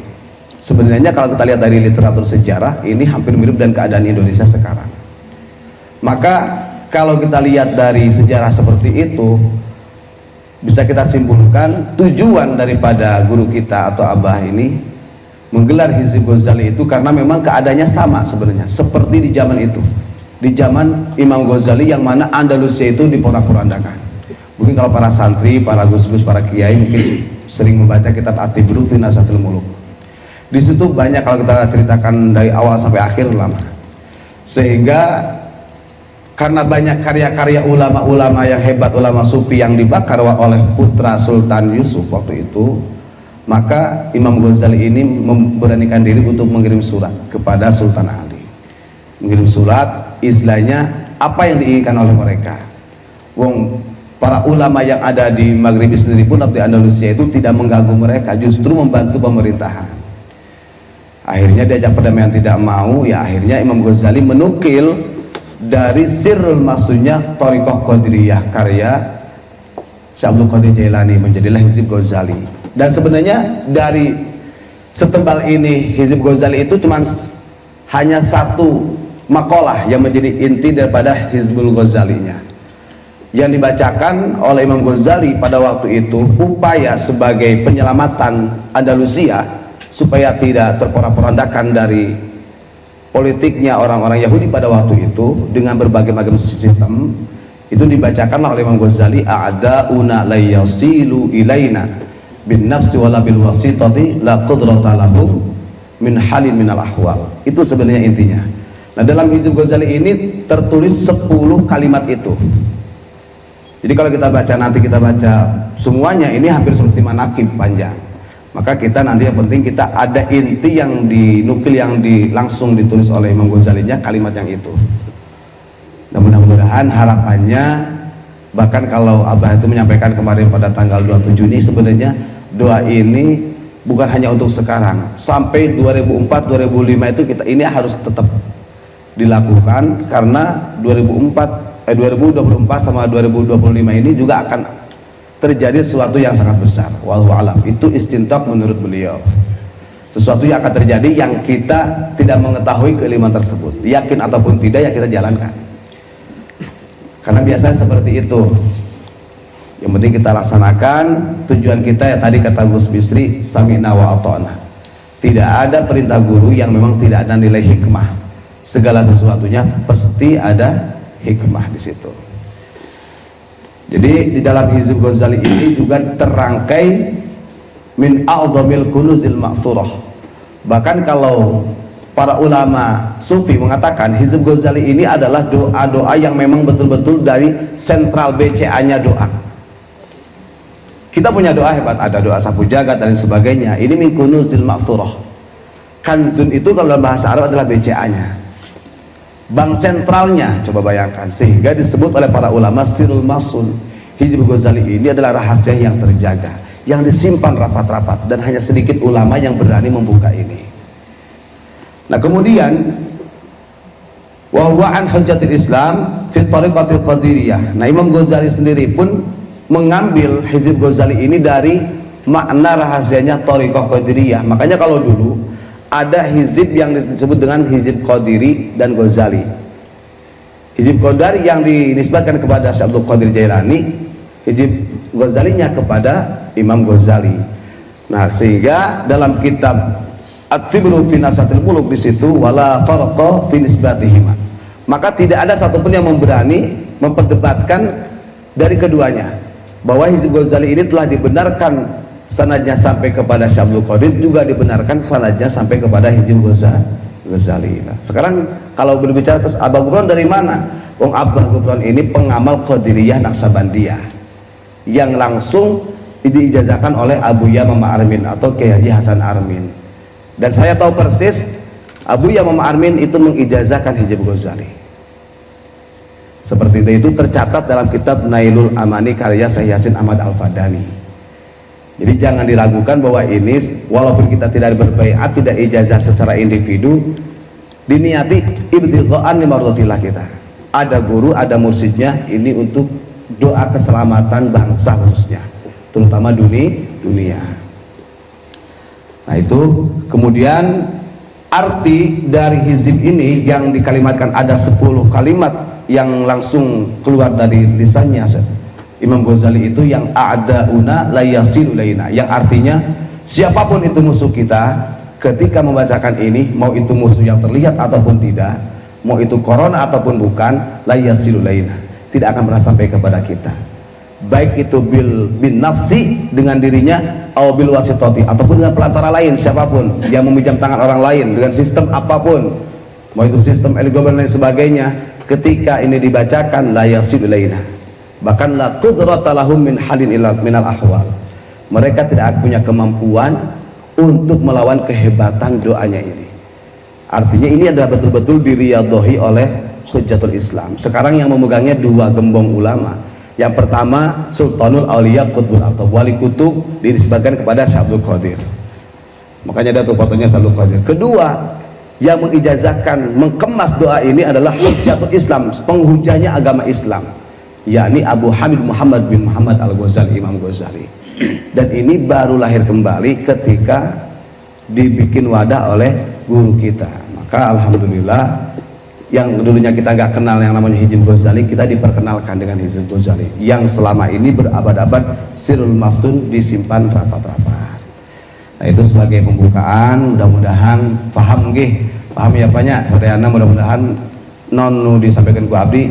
Sebenarnya kalau kita lihat dari literatur sejarah, ini hampir mirip dengan keadaan Indonesia sekarang. Maka kalau kita lihat dari sejarah seperti itu, bisa kita simpulkan tujuan daripada guru kita atau Abah ini menggelar Hizib Ghazali itu karena memang keadaannya sama sebenarnya seperti di zaman itu, di zaman Imam Ghazali yang mana Andalusia itu diporak-porandakan. Mungkin kalau para santri, para gus-gus, para kiai mungkin sering membaca kitab At-Tibru fi Nasihatil Muluk. Di situ banyak kalau kita ceritakan dari awal sampai akhir lama. Sehingga karena banyak karya-karya ulama-ulama yang hebat, ulama sufi yang dibakar oleh putra Sultan Yusuf waktu itu, maka Imam Ghazali ini memberanikan diri untuk mengirim surat kepada Sultan Ali. Mengirim surat, istilahnya apa yang diinginkan oleh mereka. Wong para ulama yang ada di Maghribi sendiri pun atau di Andalusia itu tidak mengganggu mereka, justru membantu pemerintahan. Akhirnya diajak perdamaian tidak mau, ya akhirnya Imam Ghazali menukil dari Sirrul Maksudnya Thariqah Qadiriyah karya Syekh Abdul Qadir Jailani, menjadilah Hizib Ghazali. Dan sebenarnya dari setebal ini Hizib Ghazali itu cuma hanya satu makalah yang menjadi inti daripada Hizbul Ghazalinya, yang dibacakan oleh Imam Ghazali pada waktu itu upaya sebagai penyelamatan Andalusia supaya tidak terporak-porandakan dari politiknya orang-orang Yahudi pada waktu itu dengan berbagai macam sistem. Itu dibacakan oleh Imam Ghazali, a'da'una la yasilu ilaina bin nafsi wala bil wasitati la qudrata lahum min halin minal ahwal. Itu sebenarnya intinya. Nah, dalam Hizib Ghazali ini tertulis 10 kalimat itu. Jadi kalau kita baca, nanti kita baca semuanya, ini hampir seperti manaqib panjang. Maka kita nanti yang penting kita ada inti yang dinukil, yang langsung ditulis oleh Imam Ghazali-nya kalimat yang itu. Dan mudah-mudahan harapannya, bahkan kalau Abah itu menyampaikan kemarin pada tanggal 27 Juni, sebenarnya doa ini bukan hanya untuk sekarang, sampai 2004-2005 itu kita ini harus tetap dilakukan, karena 2024 sama 2025 ini juga akan terjadi sesuatu yang sangat besar. Wallahu alam. Itu istintak menurut beliau. Sesuatu yang akan terjadi yang kita tidak mengetahui keilmuan tersebut. Yakin ataupun tidak, ya kita jalankan. Karena biasanya seperti itu. Yang penting kita laksanakan. Tujuan kita ya tadi kata Gus Bisri, sami'na wa ata'na. Tidak ada perintah guru yang memang tidak ada nilai hikmah. Segala sesuatunya pasti ada hikmah di situ. Jadi di dalam Hizb Ghazali ini juga terangkai min a'dhamil kunuzil ma'thurah. Bahkan kalau para ulama sufi mengatakan Hizb Ghazali ini adalah doa-doa yang memang betul-betul dari sentral BCA-nya doa. Kita punya doa hebat, ada doa sapu jagat dan sebagainya. Ini min kunuzil ma'thurah. Kanzun itu kalau dalam bahasa Arab adalah BCA-nya. Bank sentralnya, coba bayangkan, sehingga disebut oleh para ulama sirrul masun. Hizb Ghazali ini adalah rahasia yang terjaga, yang disimpan rapat-rapat, dan hanya sedikit ulama yang berani membuka ini. Nah kemudian wa huwa an hujjatil Islam fi tariqatil qadiriyah. Nah Imam Ghazali sendiri pun mengambil Hizb Ghazali ini dari makna rahasianya tariqah qadiriyah. Makanya kalau dulu ada hizib yang disebut dengan Hizb Qadiri dan Ghazali. Hizb Qadiri yang dinisbatkan kepada Syekh Abdul Qadir Jailani, Hizb Ghazalinya kepada Imam Ghazali. Nah, sehingga dalam kitab At-Tibru fi Nasatil Muluk di situ wala farqa fi nisbatihima. Maka tidak ada satupun yang memberani memperdebatkan dari keduanya. Bahwa Hizb Ghazali ini telah dibenarkan sanadnya sampai kepada Syekh Abdul Qadir, juga dibenarkan sanadnya sampai kepada Hizb Ghazali. Nah, sekarang kalau berbicara terus Abah Gufron dari mana? Wong Abah Gufron ini pengamal Qadiriyah Naqsabandiyah yang langsung diijazahkan oleh Abu Yamam Armin atau Kiai Haji Hasan Armin. Dan saya tahu persis Abu Yamam Armin itu mengijazahkan Hizb Ghazali. Seperti itu tercatat dalam kitab Nailul Amani karya Syekh Yasin Ahmad Al-Fadani. Jadi jangan diragukan bahwa ini walaupun kita tidak berbaiat, tidak ijazah secara individu, diniati ibtigha'an li mardatillah kita. Ada guru, ada mursyidnya, ini untuk doa keselamatan bangsa khususnya, terutama dunia. Nah itu kemudian arti dari hizib ini yang dikalimatkan ada 10 kalimat yang langsung keluar dari lisannya Imam Ghazali itu yang a'da'una la yasilu ilaina, yang artinya siapapun itu musuh kita ketika membacakan ini, mau itu musuh yang terlihat ataupun tidak, mau itu corona ataupun bukan, la yasilu ilaina, tidak akan pernah sampai kepada kita, baik itu bin nafsi dengan dirinya, atau bil wasitati ataupun dengan pelantara lain, siapapun yang meminjam tangan orang lain dengan sistem apapun, mau itu sistem elegoban dan lain sebagainya, ketika ini dibacakan la yasilu ilaina, bahkan la qudrata lahum min halin minal ahwal, mereka tidak punya kemampuan untuk melawan kehebatan doanya ini. Artinya ini adalah betul-betul diriyadhahi oleh Hujjatul Islam. Sekarang yang memegangnya 2 gembong ulama. Yang pertama Sultanul Auliya Qutbul Aqtab, wali kutub, dinisbatkan kepada Syekh Abdul Qadir. Makanya ada tuh fotonya Syekh Abdul Qadir. Kedua, yang mengijazahkan, mengkemas doa ini adalah Hujjatul Islam, penghujahnya agama Islam, yakni Abu Hamid Muhammad bin Muhammad Al-Ghazali, Imam Ghazali. Dan ini baru lahir kembali ketika dibikin wadah oleh guru kita. Maka alhamdulillah yang dulunya kita nggak kenal yang namanya Hizb Ghazali, kita diperkenalkan dengan Hizb Ghazali yang selama ini berabad-abad sirrul masun disimpan rapat-rapat. Nah itu sebagai pembukaan, mudah-mudahan paham ya banyak Satriana, mudah-mudahan nonu disampaikan ku abdi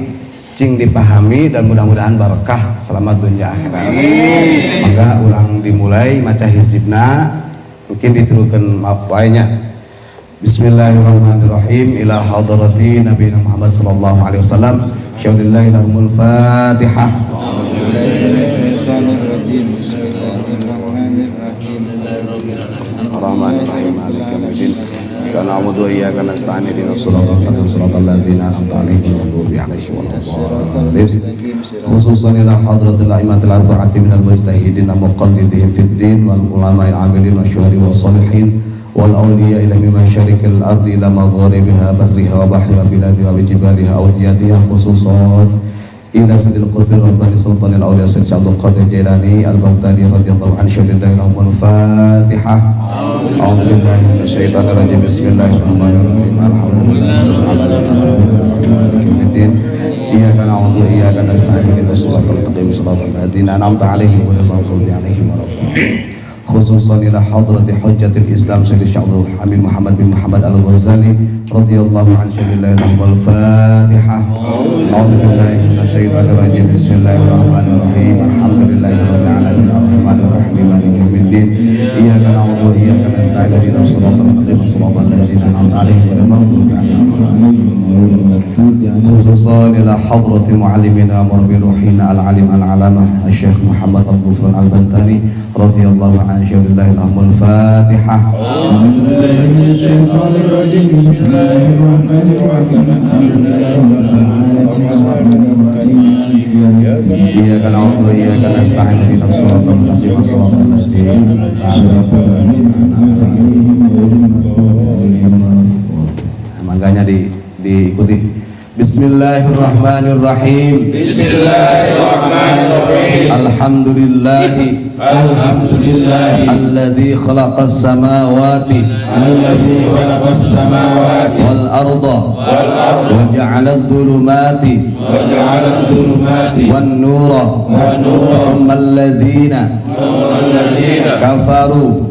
cing dipahami dan mudah-mudahan barakah selamat dunia akhirat. Maka ulang dimulai maca hizibna, mungkin diturukan apanya. Bismillahirrahmanirrahim. Ila hadrati Nabi Muhammad sallallahu alaihi wasallam. Syaulillahi lahumul Fatihah. Bismillahirrahmanirrahim. Maliki yaumiddin. Kana na'budu wa iyyaka nasta'in ihdinas siratal mustaqim siratal ladzina an'amta 'alaihim ghairil maghdubi 'alaihim waladdallin. Khususan ila hadratil a'immatil arba'ati minal mujtahidin wa muqallidin fid din wal ulama'i al-'amilin wasyuhari wassalihin wal awliya ila min masyarikil ardi ila magharibiha barriha wa bahriha wa biladiha wa jibaliha wa awdiyatiha, khususan إلى سيد القطب الرباني سلطان الأولياء سيد عبد القادر الجيلاني البغدادي رضي الله عنه شهد الله الفاتحة. أعوذ بالله من الشيطان الرجيم. بسم الله الرحمن الرحيم. الحمد لله رب العالمين مالك يوم الدين. إياك نعبد وإياك نستعين اهدنا الصراط المستقيم صراط الذين أنعمت عليهم غير المغضوب عليهم ولا الضالين. خصوصا إلى حضرة حجة الإسلام سيد الشيخ عبد الحميد محمد بن محمد الغزالي رضي الله عنه شهد الله له الفاتحة. أعوذ بالله من الشيطان الرجيم. بسم الله الرحمن الرحيم. الحمد لله رب العالمين الرحمن الرحيم مالك يوم الدين. إياك نعبد وإياك نستعين اهدنا الصراط المستقيم صراط الذين أنعمت عليهم غير المغضوب عليهم. خصوصا إلى حضرة معلمنا مربي روحنا العالم العلامة الشيخ محمد الغفران البنتاني رضي الله عنه شهد الله له الفاتحة. أعوذ بالله من الشيطان الرجيم. بسم الله الرحمن الرحيم. الحمد لله رب العالمين الرحمن الرحيم مالك يوم الدين. إياك نعبد وإياك نستعين اهدنا الصراط المستقيم صراط الذين أنعمت عليهم. Makanya diikuti. Bismillahirrahmanirrahim. Bismillahirrahmanirrahim. Alhamdulillahi alladzi khalaqas samawati wal arda wa ja'ala adh-dhulumati wan nura thumma alladhina kafaru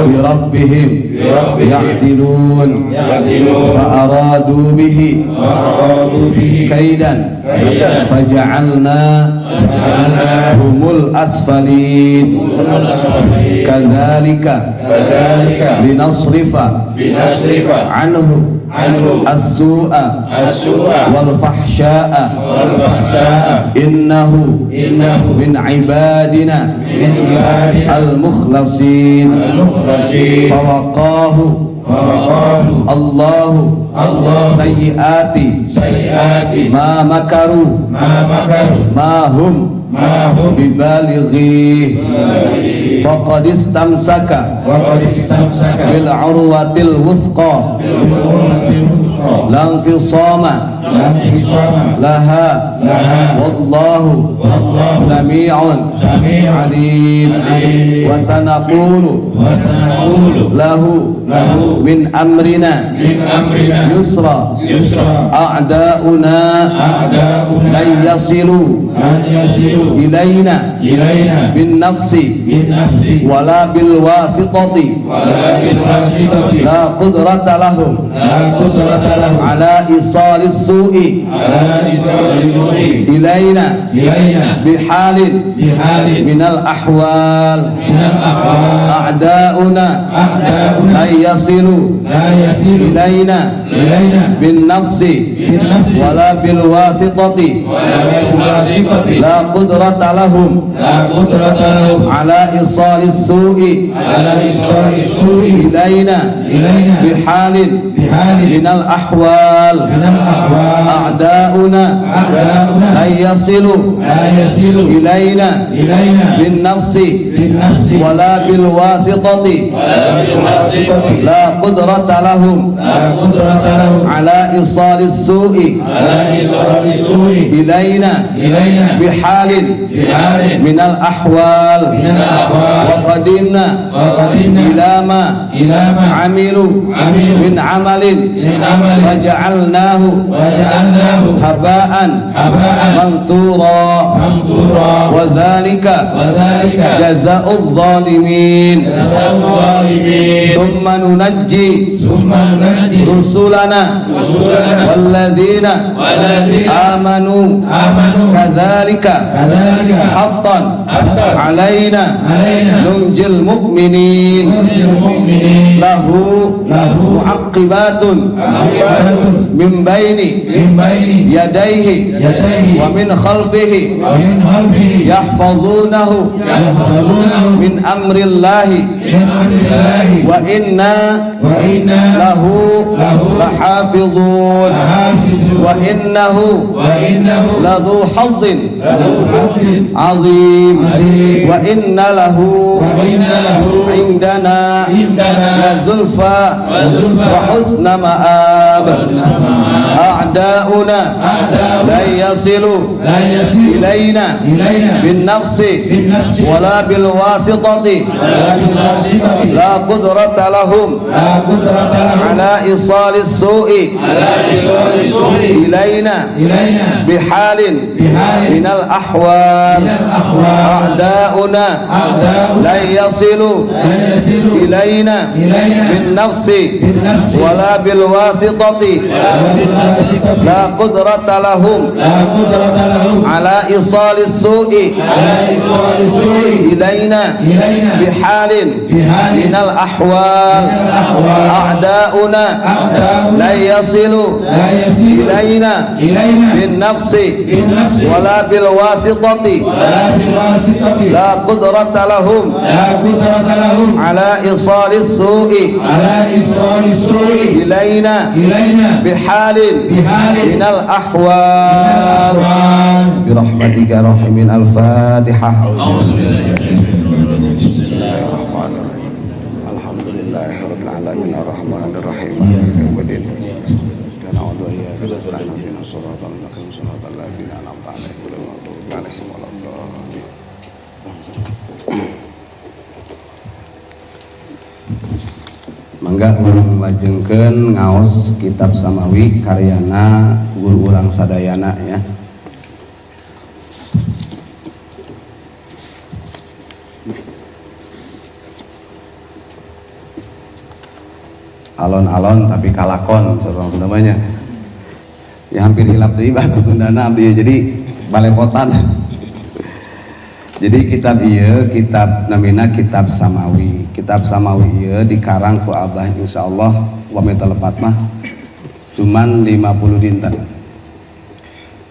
bi rabbihim ya'dilun fa aradu bihi kaidan faja'alna humul asfalin kadzalika linasrifa anhu as-su'a wal fahsya'a innahu min ibadina al-mukhlasin fawaqahu Allahu sayyiati ma makaru ma hum bibalighi faqad istamsaka bil urwatil wuthqa la infisama laha wallahu sami'un alim wa sanaqulu lahu min amrina yusra a'da'una lan yasilu ilaina bin nafsi wala bil wasitati la qudrata lahum ala isalis su'i ilaina bihalin minal ahwal a'da'una ay yasilu ilaina bin nafsi wala bil wasitati la qudrata lahum ala isalis su'i ilaina bihalin minal ahwal a'da'una ay yasilu ilaina bin nafsi wala bil wasitati la qudrata lahum ala isalis su'i ilaina bihalin minal ahwal wa qadimna ila ma amilu min amalin waja'alnahu haba'an manthura wa dhalika jazaa'udz zalimin thumma nunajji rusulana walladzina amanu kadzalika haqqan alaina nunjil mu'minin lahu mu'aqqibatun min baini yadayhi wa min khalfihi yahfazunahu min amrillahi wa inna lahu lahafizun wa innahu ladhu hazzin azim wa inna lahu indana lazulfa wa husna ma'ab a'da'una la yasilu لا يصل ilaina إلينا bin nafsi بالنفس wala bil wasitati ولا بالواسطة la qudrata lahum لا قدرة له ala isalis su'i على إيصال السوء ilaina إلينا bihalin بحال minal ahwal من الأحوال a'dauna أعداء la yasilu لن يصلوا ilaina إلينا bin nafsi بالنفس wala bil wasitati ولا بالواسطة la qudrata lahum لا قدرة لهم ala isalis su'i على إيصال السوء ilaina إلينا bihalin بحال minal ahwal من الأحوال a'dauna أعداء la yasilu لا يصل ilaina إلينا bin nafsi بالنفس wala bil wasitati ولا بالواسطة la qudrata lahum لا قدرة لهم ala isalis su'i على إيصال السوء ilaina إلينا bihalin بحال من minal ahwal الأحوال birahmatika rahimin al-fatihah. Alhamdulillahirabbil alamin arrahmanir rahim maliki yaumiddin. Na'udzu billahi min syaitonir rajim. Shiratal ladzina shiratal ladzina an'amta 'alaihim ghairil maghdubi 'alaihim waladdallin. Mangga melajengkeun ngaos kitab samawi karyana guru urang sadayana ya. Alon-alon tapi kalakon seorang Sundamanya ya hampir hilap deui bahasa Sundana abdi jadi balepotan. Jadi kitab ieu kitab namina kitab samawi. Kitab samawi ieu dikarang ku Abah insyaallah wa meta lepat mah cuman 50 dinten.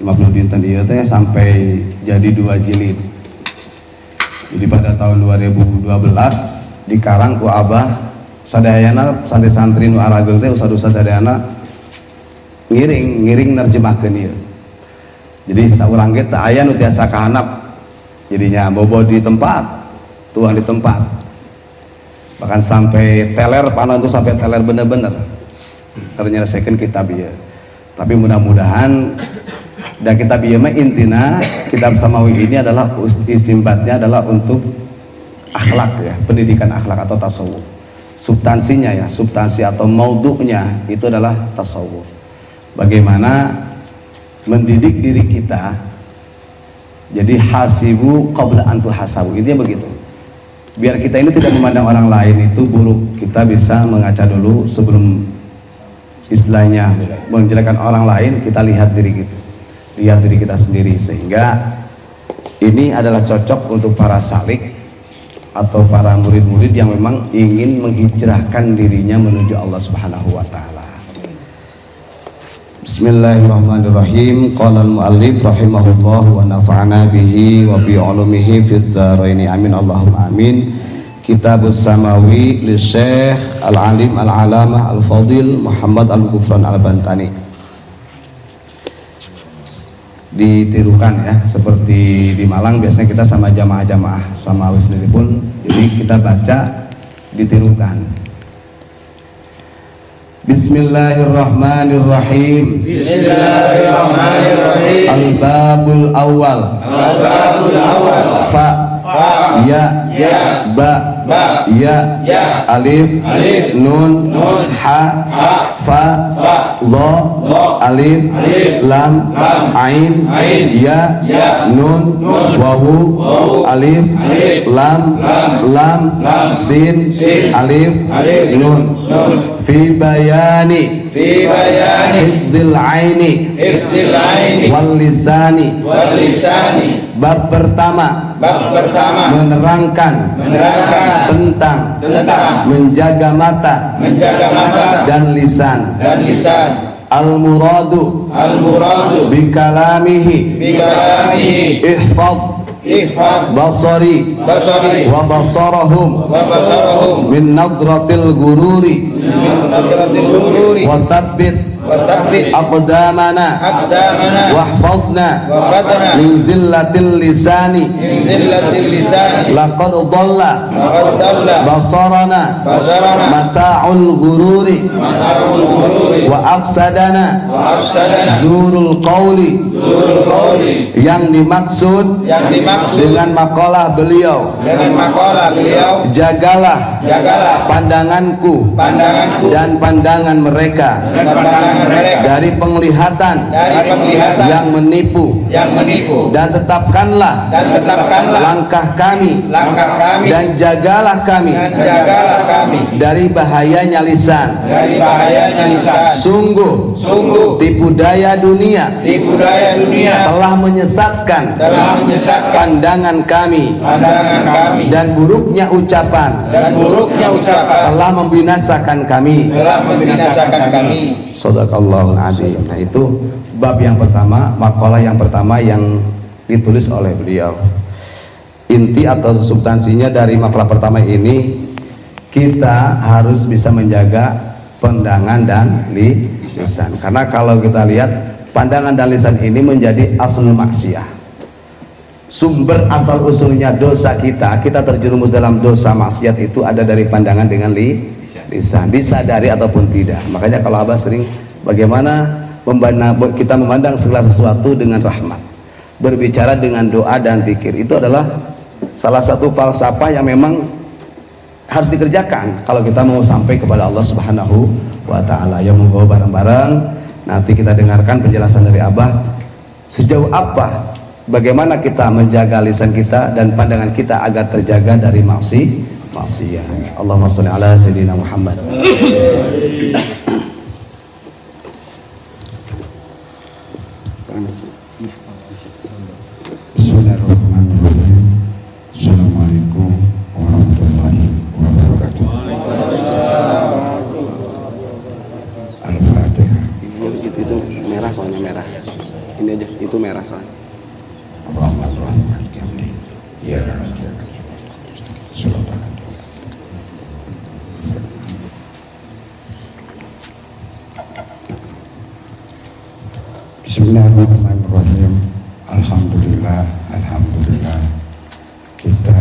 50 dinten ieu teh sampai jadi 2 jilid. Jadi pada tahun 2012 dikarang ku Abah sadayana santri-santri nu aragel teh ustad-ustad sadayana ngiring nerjemahkeun ieu. Jadi saurang ge teh aya nu tiasa kahanap. Jadinya bobo di tempat, tuang di tempat. Bahkan sampai teler panon itu sampai teler bener-bener. Karena nyelesaikeun kitab ieu. Tapi mudah-mudahan dan kitab ieu mah intina kitab samawi ini adalah istimbatnya adalah untuk akhlak ya, pendidikan akhlak atau tasawuf. Substansinya ya, substansi atau maudhu'nya itu adalah tasawuf. Bagaimana mendidik diri kita. Jadi hasibu qabla an tuhasabu, intinya begitu. Biar kita ini tidak memandang orang lain itu buruk, kita bisa mengaca dulu sebelum istilahnya menjelekkan orang lain, kita lihat diri kita, lihat diri kita sendiri, sehingga ini adalah cocok untuk para salik atau para murid-murid yang memang ingin menghijrahkan dirinya menuju Allah Subhanahu wa taala. Bismillahirrahmanirrahim. Qala al-muallif rahimahullah wa nafa'ana bihi wa bi 'ulumihi fid dharain amin Allahumma amin. Kitabus Samawi li Syekh Al-Alim Al-Alamah Al-Fadil Muhammad Al-Ghufran Al-Bantani. Ditirukan ya, seperti di Malang biasanya kita sama jamaah-jamaah Samawi sendiri pun, jadi kita baca ditirukan. Bismillahirrahmanirrahim. Bismillahirrahmanirrahim. Al-babul awal. Al-babul awal. Fa. Ya. Ya. Ba. Ba. Ya. Ya. Alif. Alif. Nun. Nun. Ha. Ha. Fa. Fa. Dha. Dha. Alif. Alif. Lam. Lam. Ain. Ain. Ya. Ya. Nun. Nun. Wawu. Wawu. Alif. Alif. Lam. Lam. Lam. Lam. Sin. Sin. Alif. Alif. Nun. Nun. Fi bayani hifdzil aini wal lisani bab pertama menerangkan tentang menjaga mata dan lisan. Al muradu bi kalamihi ihfadz basari wa basarahum min nadratil gururi wa thabbit aqdamana wahfadna min zillatil lisani laqad dhalla basarana mata'ul gururi wa afsadana zurul qawli yang dimaksud dengan makalah beliau. Jagalah pandanganku dan pandangan mereka dari penglihatan yang menipu, dan tetapkanlah langkah kami dan jagalah kami dari bahayanya lisan. Sungguh tipu daya dunia telah menyesatkan pandangan kami, dan buruknya ucapan telah membinasakan kami. Shadaqallahul adzim. Nah, itu bab yang pertama, makalah yang pertama yang ditulis oleh beliau. Inti atau substansinya dari makalah pertama ini, kita harus bisa menjaga pandangan dan lisan. Karena kalau kita lihat, pandangan dan lisan ini menjadi aslul maksiyah. Sumber asal usulnya dosa kita terjerumus dalam dosa maksiat itu ada dari pandangan dengan lisan, disadari ataupun tidak. Makanya kalau Abah sering bagaimana kita memandang segala sesuatu dengan rahmat, berbicara dengan doa dan zikir, itu adalah salah satu falsafah yang memang harus dikerjakan kalau kita mau sampai kepada Allah Subhanahu wa ta'ala. Ya, monggo bareng-bareng nanti kita dengarkan penjelasan dari Abah sejauh apa bagaimana kita menjaga lisan kita dan pandangan kita agar terjaga dari maksiat. Allahumma sholli ala sayyidina Muhammad. Bismillahirrahmanirrahim. Assalamualaikum warahmatullahi wabarakatuh. Al-Fatihah. Itu merah, soalnya merah. Ini aja, itu merah soalnya. Ya. Bismillahirrahmanirrahim. Alhamdulillah, alhamdulillah. Kita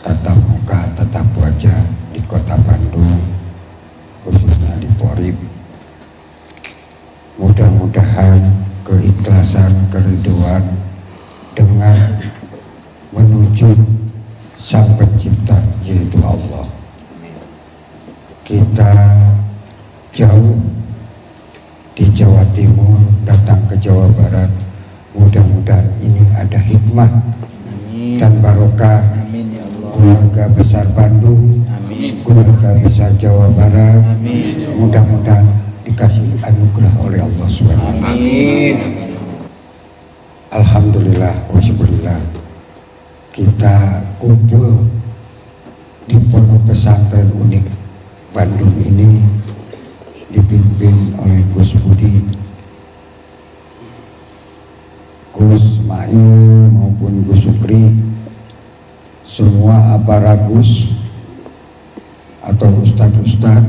tatap muka, tatap wajah di Kota Bandung, khususnya di Porib. Mudah-mudahan keikhlasan, keriduan dengan menuju Sang Pencipta yaitu Allah. Kita jauh di Jawa Timur datang ke Jawa Barat, mudah-mudahan ini ada hikmah dan barokah. Keluarga besar Bandung, keluarga besar Jawa Barat, mudah-mudahan dikasih anugerah oleh Allah SWT. Alhamdulillah wa syukurillah, kita kumpul di Pondok Pesantren Unik Bandung ini dipimpin oleh Gus Budi, Gus Mail maupun Gus Sukri, semua aparagus atau ustadz-ustadz,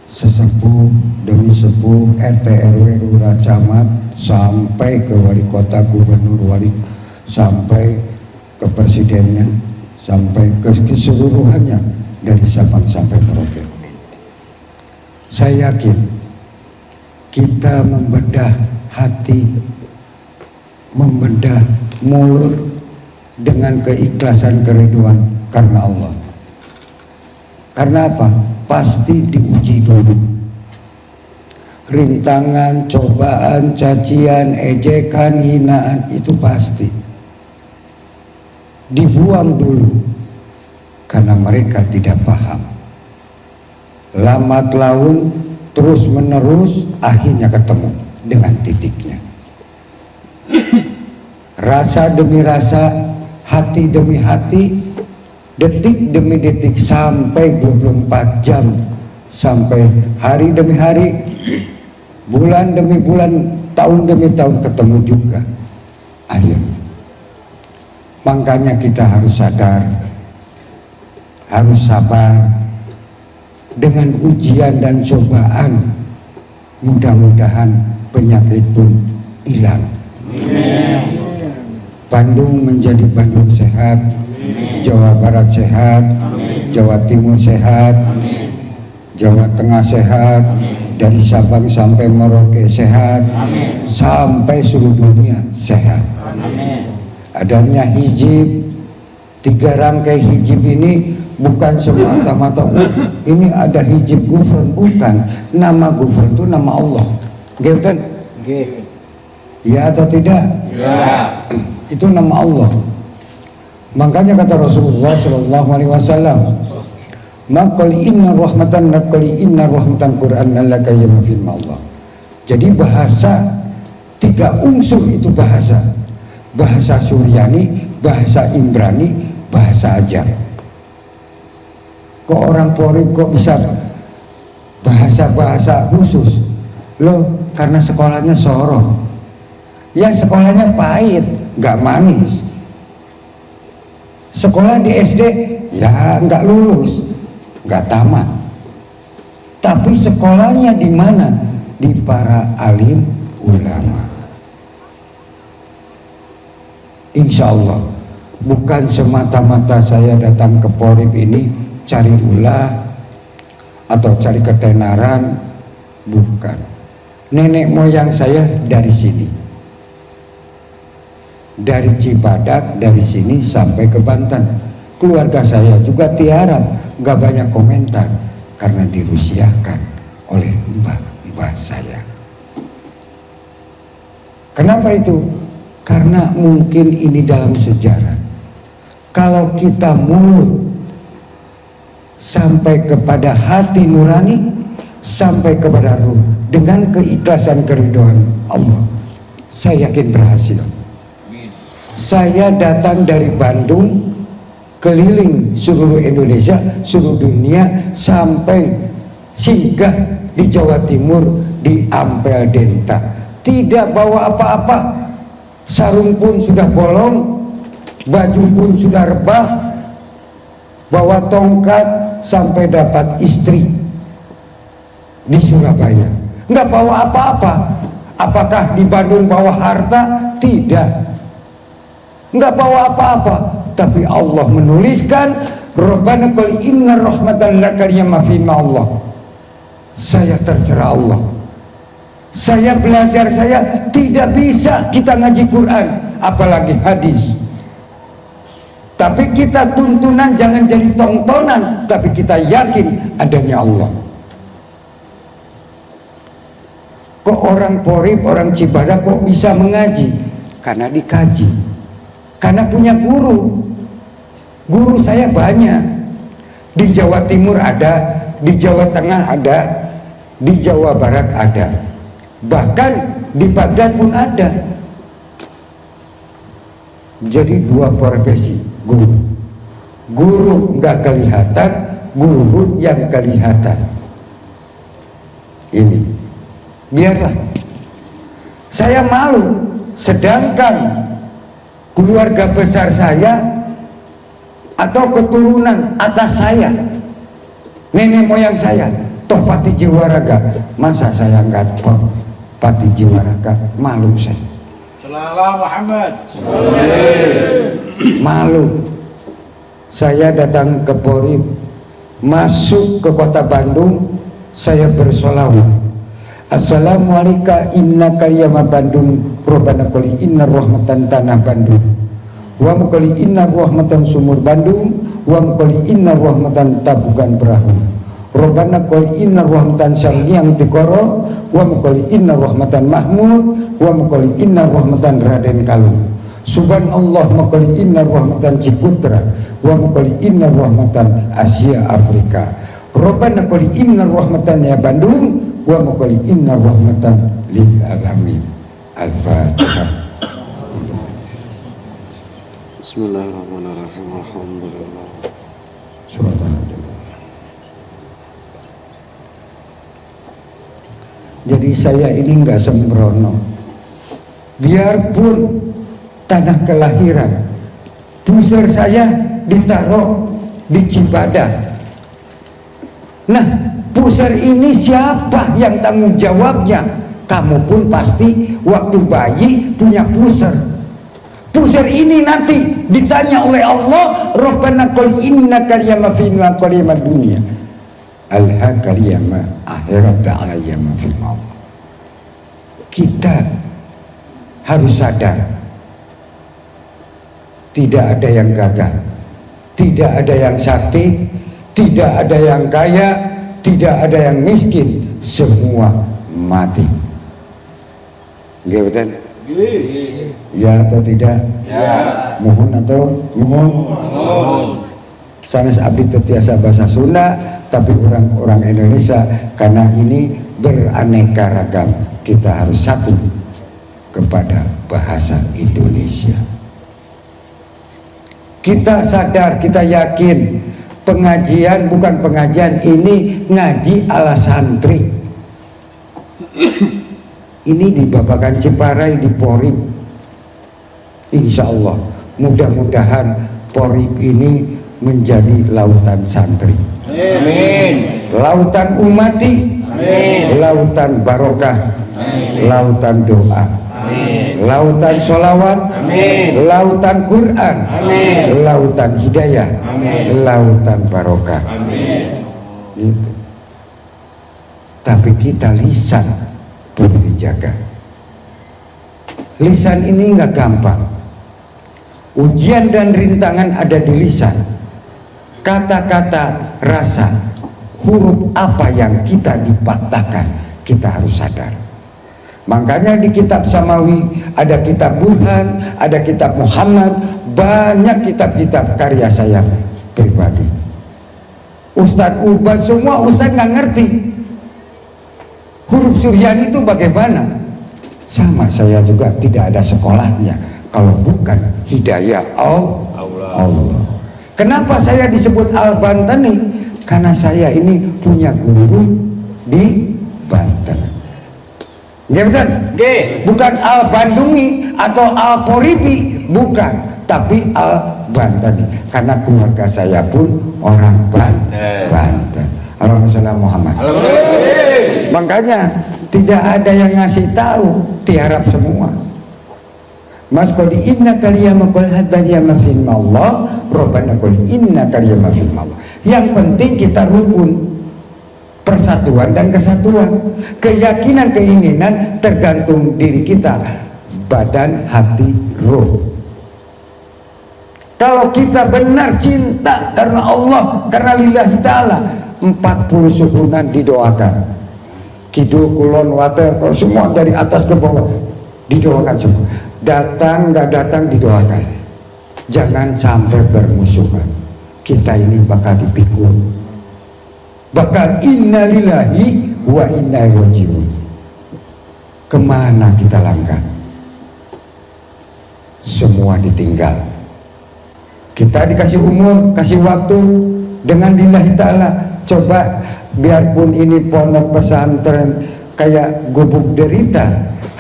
sesepuh demi sepuh, RT RW lurah camat, sampai ke wali kota, gubernur, wali, sampai ke presidennya, sampai ke keseluruhannya dari Sabang sampai Merauke. Saya yakin kita membedah hati, membedah mulut dengan keikhlasan, keriduan karena Allah. Karena apa? Pasti diuji dulu. Rintangan, cobaan, cacian, ejekan, hinaan itu pasti dibuang dulu karena mereka tidak paham. Lambat laun terus menerus akhirnya ketemu dengan titiknya. Rasa demi rasa, hati demi hati, detik demi detik, sampai 24 jam, sampai hari demi hari, bulan demi bulan, tahun demi tahun ketemu juga akhirnya. Makanya kita harus sadar, harus sabar dengan ujian dan cobaan. Mudah-mudahan penyakit pun hilang. Bandung menjadi Bandung sehat, Jawa Barat sehat, Jawa Timur sehat, Jawa Tengah sehat, dari Sabang sampai Merauke sehat. Amin. Sampai seluruh dunia sehat. Amin. Adanya hijab, 3 rangkai hijab ini bukan semata-mata ini ada hijab Gufron, bukan. Nama Gufron itu nama Allah. Gitu? Ya atau tidak? Ya. Itu nama Allah. Makanya kata Rasulullah Shallallahu Alaihi Wasallam, "Maqali inna rahmatan naqali inna rahmatan Quran laka yamfil Allah." Jadi bahasa 3 unsur itu bahasa. Bahasa Suryani, bahasa Ibrani, bahasa Ajam. Kok orang Polri kok bisa bahasa-bahasa khusus? Loh, karena sekolahnya sorong. Ya sekolahnya pahit, nggak manis. Sekolah di SD, ya nggak lulus, nggak tamat. Tapi sekolahnya di mana? Di para alim ulama. Insya Allah bukan semata-mata saya datang ke Porib ini cari ulah atau cari ketenaran, bukan. Nenek moyang saya dari sini, dari Cibadak, dari sini sampai ke Banten. Keluarga saya juga tiarap, gak banyak komentar karena dirusiakan oleh mbah saya. Kenapa itu? Karena mungkin ini dalam sejarah. Kalau kita mulut sampai kepada hati nurani, sampai kepada ruh dengan keikhlasan keridhaan Allah, saya yakin berhasil. Saya datang dari Bandung, keliling seluruh Indonesia, seluruh dunia, sampai singgah di Jawa Timur, di Ampel Denta. Tidak bawa apa-apa, sarung pun sudah bolong, baju pun sudah rebah, bawa tongkat sampai dapat istri di Surabaya. Nggak bawa apa-apa. Apakah di Bandung bawa harta? Tidak. Nggak bawa apa-apa. Tapi Allah menuliskan, Rabbana qul inna rahmatan lakal yamafima Allah. Saya terserah Allah. Saya belajar, saya tidak bisa kita ngaji Quran, apalagi hadis. Tapi kita tuntunan jangan jadi tontonan, tapi kita yakin adanya Allah. Kok orang Porib, orang Cibadak kok bisa mengaji? Karena dikaji, karena punya guru. Guru saya banyak. Di Jawa Timur ada, di Jawa Tengah ada, di Jawa Barat ada. Bahkan di Baghdad pun ada. Jadi 2 profesi guru. Guru nggak kelihatan, guru yang kelihatan. Ini biarlah. Saya malu, sedangkan keluarga besar saya atau keturunan atas saya, nenek moyang saya, toh Pati Jiwaraga, masa saya nggak Pati Jiwaraga? Malu saya. Sallallahu Muhammad. Malu. Saya datang ke Porib, masuk ke kota Bandung, saya bersolawat. Assalamualaikum innaka yama Bandung, Rabbana qul inna rahmatan tanah Bandung, wa qul inna rahmatan sumur Bandung, wa qul inna rahmatan tabukan perahu. Rabbana qul inna rahmatan Syarliang Tikoro, wa qul inna rahmatan Mahmud, wa qul inna rahmatan Raden Kalu. Subhanallah qul inna rahmatan Ciputra, wa qul inna rahmatan Asia Afrika. Rabbana qul inna rahmatan ya Bandung, wa qul inna rahmatan lil alamin. Al-Fatihah. Bismillahirrahmanirrahim. Alhamdulillah. Jadi saya ini nggak sembrono. Biarpun tanah kelahiran, pusar saya ditaruh di Cibadak. Nah, pusar ini siapa yang tanggung jawabnya? Kamu pun pasti waktu bayi punya pusar. Pusar ini nanti ditanya oleh Allah, Rabbana qul innaka yama fi qalimad dunya. alhaqal yama akhirat alayya ma fil maut. Kita harus sadar tidak ada yang gagah, tidak ada yang sakti, tidak ada yang kaya, tidak ada yang miskin, semua mati. Nggih betul? Ya atau tidak? Ya. Mohon atau mohon? Mohon. Sanes abdi teu tiasa bahasa Sunda, tapi orang-orang Indonesia karena ini beraneka ragam, kita harus satu kepada bahasa Indonesia. Kita sadar, kita yakin pengajian bukan pengajian ini ngaji ala santri. Ini di Babakan Ciparai di Porib. Insya Allah mudah-mudahan Porib ini menjadi lautan santri. Amin. Lautan umati. Amin. Lautan barokah. Amin. Lautan doa. Amin. Lautan sholawat. Amin. Lautan Quran. Amin. Lautan hidayah. Amin. Lautan barokah. Amin. Itu. Tapi kita lisan perlu dijaga. Lisan ini nggak gampang. Ujian dan rintangan ada di lisan. Kata-kata, rasa, huruf apa yang kita dipatahkan, kita harus sadar. Makanya di kitab Samawi ada kitab Burhan, ada kitab Muhammad, banyak kitab-kitab karya saya pribadi. Ustadz Ubah, semua Ustadz nggak ngerti huruf Suryani itu bagaimana. Sama saya juga tidak ada sekolahnya kalau bukan hidayah Allah. Kenapa saya disebut Al-Bantani? Karena saya ini punya guru di Banten. Ya betul? Bukan Al-Bandungi atau Al-Poribi, bukan, tapi Al-Bantani. Karena keluarga saya pun orang Banten. Allahumma Muhammad. Makanya tidak ada yang ngasih tahu, tiarap semua. Mas qul inna kaliyama qul hadiyama fil Allah, Rabbana qul inna kaliyama fil Allah. Yang penting kita rukun, persatuan dan kesatuan. Keyakinan, keinginan tergantung diri kita, badan, hati, roh. Kalau kita benar cinta karena Allah, karena lillahi ta'ala, 40 sukunan didoakan. Kidul, kulon, water, semua dari atas ke bawah didoakan semua. Datang nggak datang didoakan. Jangan sampai bermusuhan. Kita ini bakal dipikul, bakal innalillahi wa inna ilaihi rajiun. Kemana kita langkah? Semua ditinggal. Kita dikasih umur, kasih waktu dengan lillahi ta'ala. Coba biarpun ini pondok pesantren kayak gubuk derita,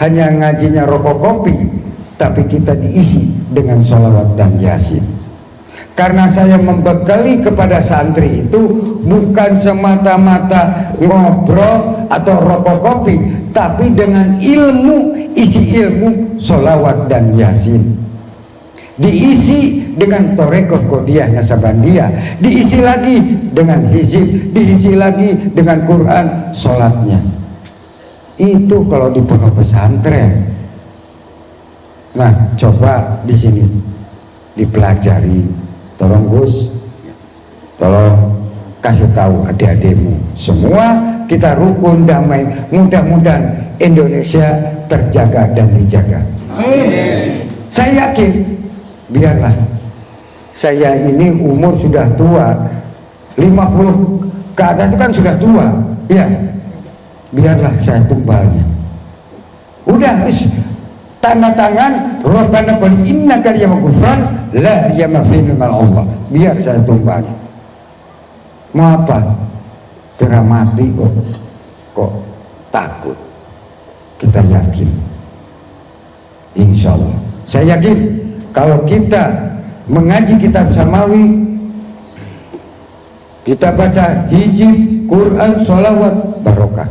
hanya ngajinya rokok kopi, tapi kita diisi dengan sholawat dan yasin. Karena saya membekali kepada santri itu bukan semata-mata ngobrol atau rokok kopi, tapi dengan ilmu, isi ilmu sholawat dan yasin. Diisi dengan torekoh kodiyah nasabandiyah, diisi lagi dengan hizib, diisi lagi dengan Quran, sholatnya. Itu kalau di pondok pesantren. Nah, coba di sini dipelajari. Tolong Gus, tolong kasih tahu adik-adikmu. Semua kita rukun damai. Mudah-mudahan Indonesia terjaga dan dijaga. Amin. Saya yakin. Biarlah saya ini umur sudah tua, 50 ke atas itu kan sudah tua, ya. Biarlah saya tumbalnya. Udah tanda tangan Rabbana qul innaka liyawma ghufran la yamafinu mal Allah. Biar saya tumbalnya. Mau apa? Teramati kok takut. Kita yakin. Insya Allah. Saya yakin kalau kita mengaji kitab Samawi, kita baca hijib, Quran, sholawat, barokah.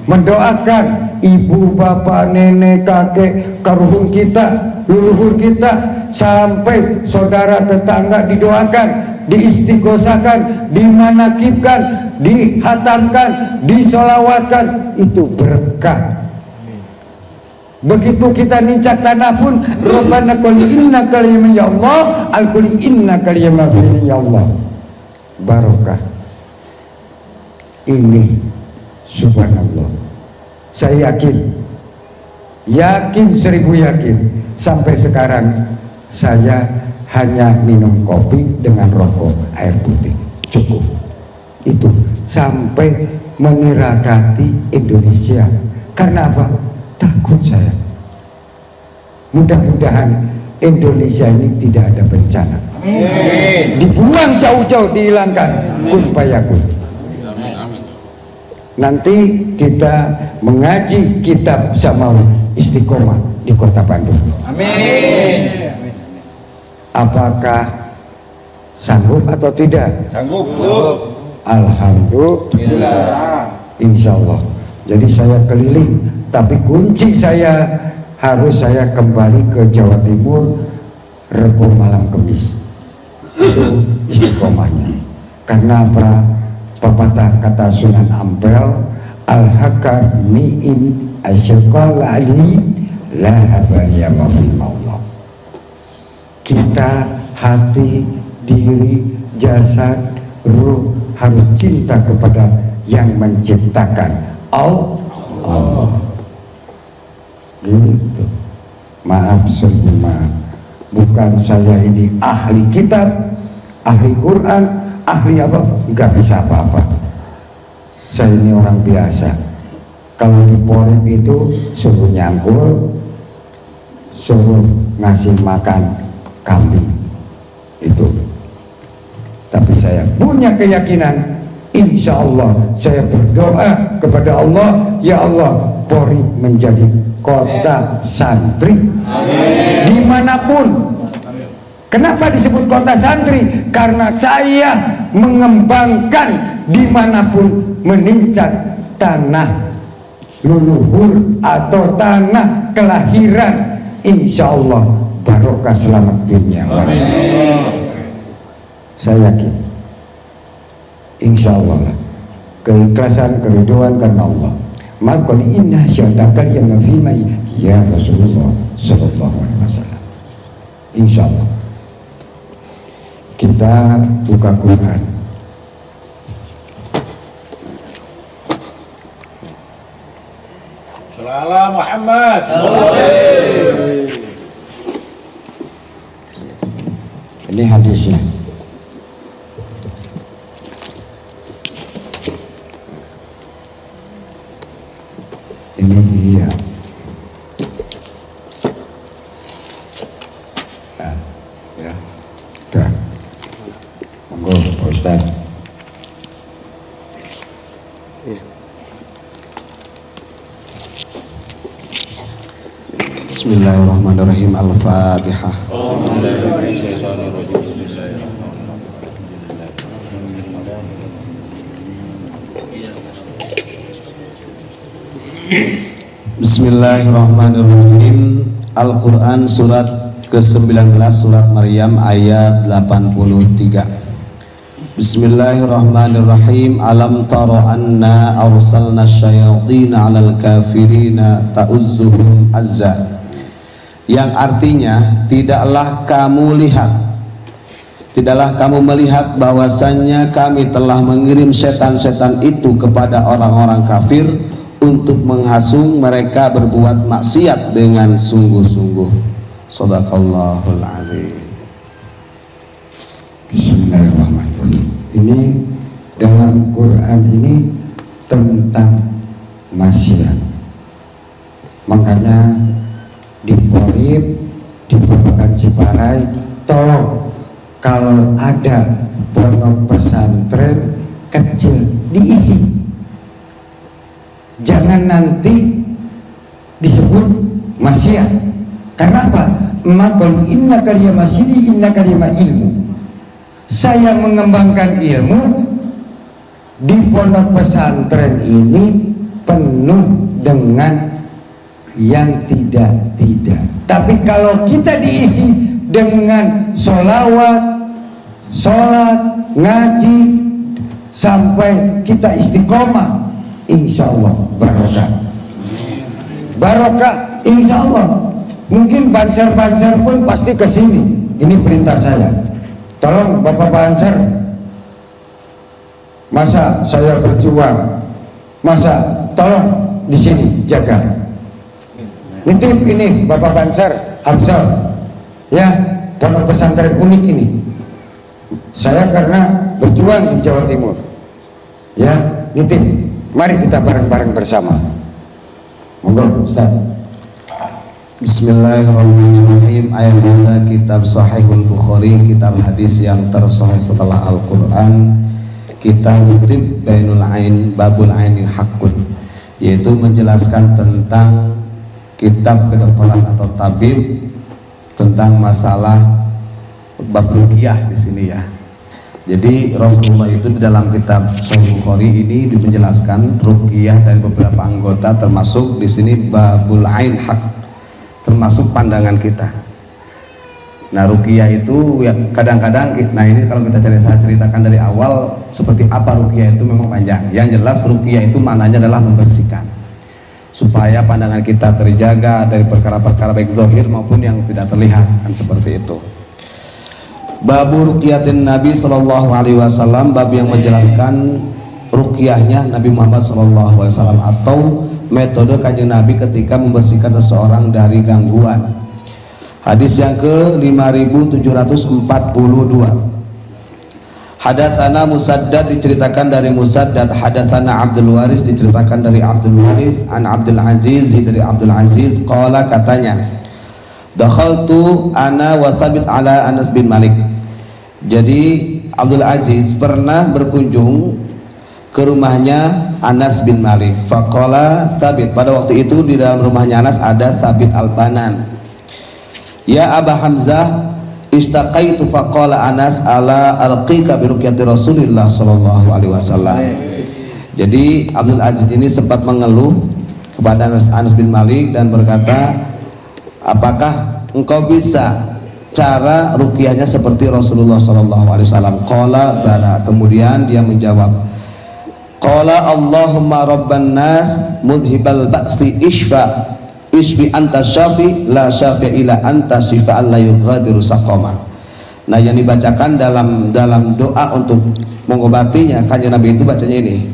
Mendoakan ibu, bapak, nenek, kakek, karuhun kita, leluhur kita, sampai saudara tetangga didoakan. diistighosakan, dimanakibkan, dihatamkan, disolawatkan, itu berkah. Begitu kita nincak tanah pun, Rabbana qul inna kalimah ya Allah, al-qul inna kalimah ya Allah, barokah. Ini subhanallah, saya yakin 1000 yakin, sampai sekarang saya hanya minum kopi dengan rokok air putih, cukup. Itu sampai menirakati Indonesia. Karena apa? Takut saya. Mudah-mudahan Indonesia ini tidak ada bencana. Dibuang jauh-jauh, dihilangkan. Kun fayakun. Nanti kita mengaji kitab Samawi Istiqomah di Kota Bandung. Amin. Apakah sanggup atau tidak? Sanggup. Alhamdulillah. Insya Allah. Jadi saya keliling, tapi kunci saya harus saya kembali ke Jawa Timur Rebo malam Kamis. Itu istiqomahnya. Karena apa? Pepatah kata Sunan Ampel, al-hakar mi'in asyqal ali la habaliya ma fi maullah. Kita, hati, diri, jasad, ruh harus cinta kepada yang menciptakan, Allah. Gitu. Maaf, sungguh maaf, bukan saya ini ahli kitab, ahli Quran, ahli apa, nggak bisa apa-apa. Saya ini orang biasa. Kalau di Polri itu suruh nyangkul, suruh ngasih makan kambing, itu. Tapi saya punya keyakinan, insya Allah saya berdoa kepada Allah, ya Allah, Polri menjadi kota santri. Amin. Dimanapun. Kenapa disebut kota santri? Karena saya mengembangkan dimanapun meninjak tanah leluhur atau tanah kelahiran, insya Allah barokah selamat dunia. Amin. Saya yakin, insya Allah keikhlasan, keriduan karena Allah. Maka inna syaitakal yang mafimai ya Rasulullah Sallallahu Alaihi Wasallam. Insya Allah kita buka Quran. Salam Muhammad. Ini hadisnya. Ini dia. Nah, ya, dah. Monggo Pak Ustaz. Bismillahirrahmanirrahim. Al-Fatihah. Bismillahirrahmanirrahim. Al-Quran surat ke-19, surat Maryam ayat 83. Bismillahirrahmanirrahim. Alam tara anna arsalna syayatina 'alal kafirina ta'uzzuhum azza. Yang artinya, tidaklah kamu melihat bahwasannya kami telah mengirim setan-setan itu kepada orang-orang kafir untuk menghasung mereka berbuat maksiat dengan sungguh-sungguh. Shadaqallahul adzim. Bismillahirrahmanirrahim. Ini dalam Quran ini tentang maksiat. Makanya di Polri, di Babakan Ciparai, tolong kalau ada pondok pesantren kecil diisi. Jangan nanti disebut maksiat. Karena apa? Maqul inna kalimah masjidi inna kalimah ilmu. Saya mengembangkan ilmu di pondok pesantren ini penuh dengan yang tidak. Tapi kalau kita diisi dengan sholawat, sholat, ngaji, sampai kita istiqomah, insya Allah barokah. Barokah insya Allah. Mungkin Banser-Banser pun pasti ke sini. Ini perintah saya. Tolong Bapak Banser, masa saya berjuang, masa tolong di sini jaga. Nitip ini Bapak Banser, Absal, ya, pondok pesantren unik ini. Saya karena berjuang di Jawa Timur, ya, nitip. Mari kita bareng-bareng bersama. Monggo Ustaz. Bismillahirrahmanirrahim. Ayat kitab Sahihul Bukhari, kitab hadis yang tersahih setelah Al-Quran. Kita ngutip Bainul Ain, Babul Ainin Hakun, yaitu menjelaskan tentang kitab kedokteran atau tabib, tentang masalah bab ruqyah di sini ya. Jadi Rasulullah itu di dalam kitab Sahih Bukhari ini menjelaskan ruqyah dari beberapa anggota, termasuk di sini Babul Ain Hak, termasuk pandangan kita. Nah ruqyah itu ya kadang-kadang, nah ini kalau kita saya ceritakan dari awal seperti apa ruqyah itu memang panjang. Yang jelas ruqyah itu maknanya adalah membersihkan, supaya pandangan kita terjaga dari perkara-perkara baik zahir maupun yang tidak terlihat, kan seperti itu. Babu ruqyatin Nabi Sallallahu Alaihi Wasallam, bab yang menjelaskan ruqyahnya Nabi Muhammad Sallallahu Alaihi Wasallam atau metode kanjeng Nabi ketika membersihkan seseorang dari gangguan. Hadis yang ke 5742. Hadatsana Musaddad, diceritakan dari Musaddad. Hadatsana Abdul Waris, diceritakan dari Abdul Waris. An Abdul Aziz, dari Abdul Aziz. Qala, katanya, dakhaltu ana wa Thabit ala Anas bin Malik. Jadi Abdul Aziz pernah berkunjung ke rumahnya Anas bin Malik. Faqala Thabit, pada waktu itu di dalam rumahnya Anas ada Thabit al-Banan. Ya Aba Hamzah, istaqaitu, faqala Anas ala alqika bi ruqyati Rasulillah sallallahu alaihi wasallam. Jadi Abdul Aziz ini sempat mengeluh kepada Anas bin Malik dan berkata, apakah engkau bisa cara ruqyahnya seperti Rasulullah sallallahu alaihi wasallam? Qala bala, kemudian dia menjawab, qala Allahumma rabban nas mudhibal ba'si ishfa isbi anta syafi la syafi ila anta syifa'an la yughadiru saqama. Nah yang dibacakan dalam doa untuk mengobatinya kanjeng Nabi itu bacanya ini,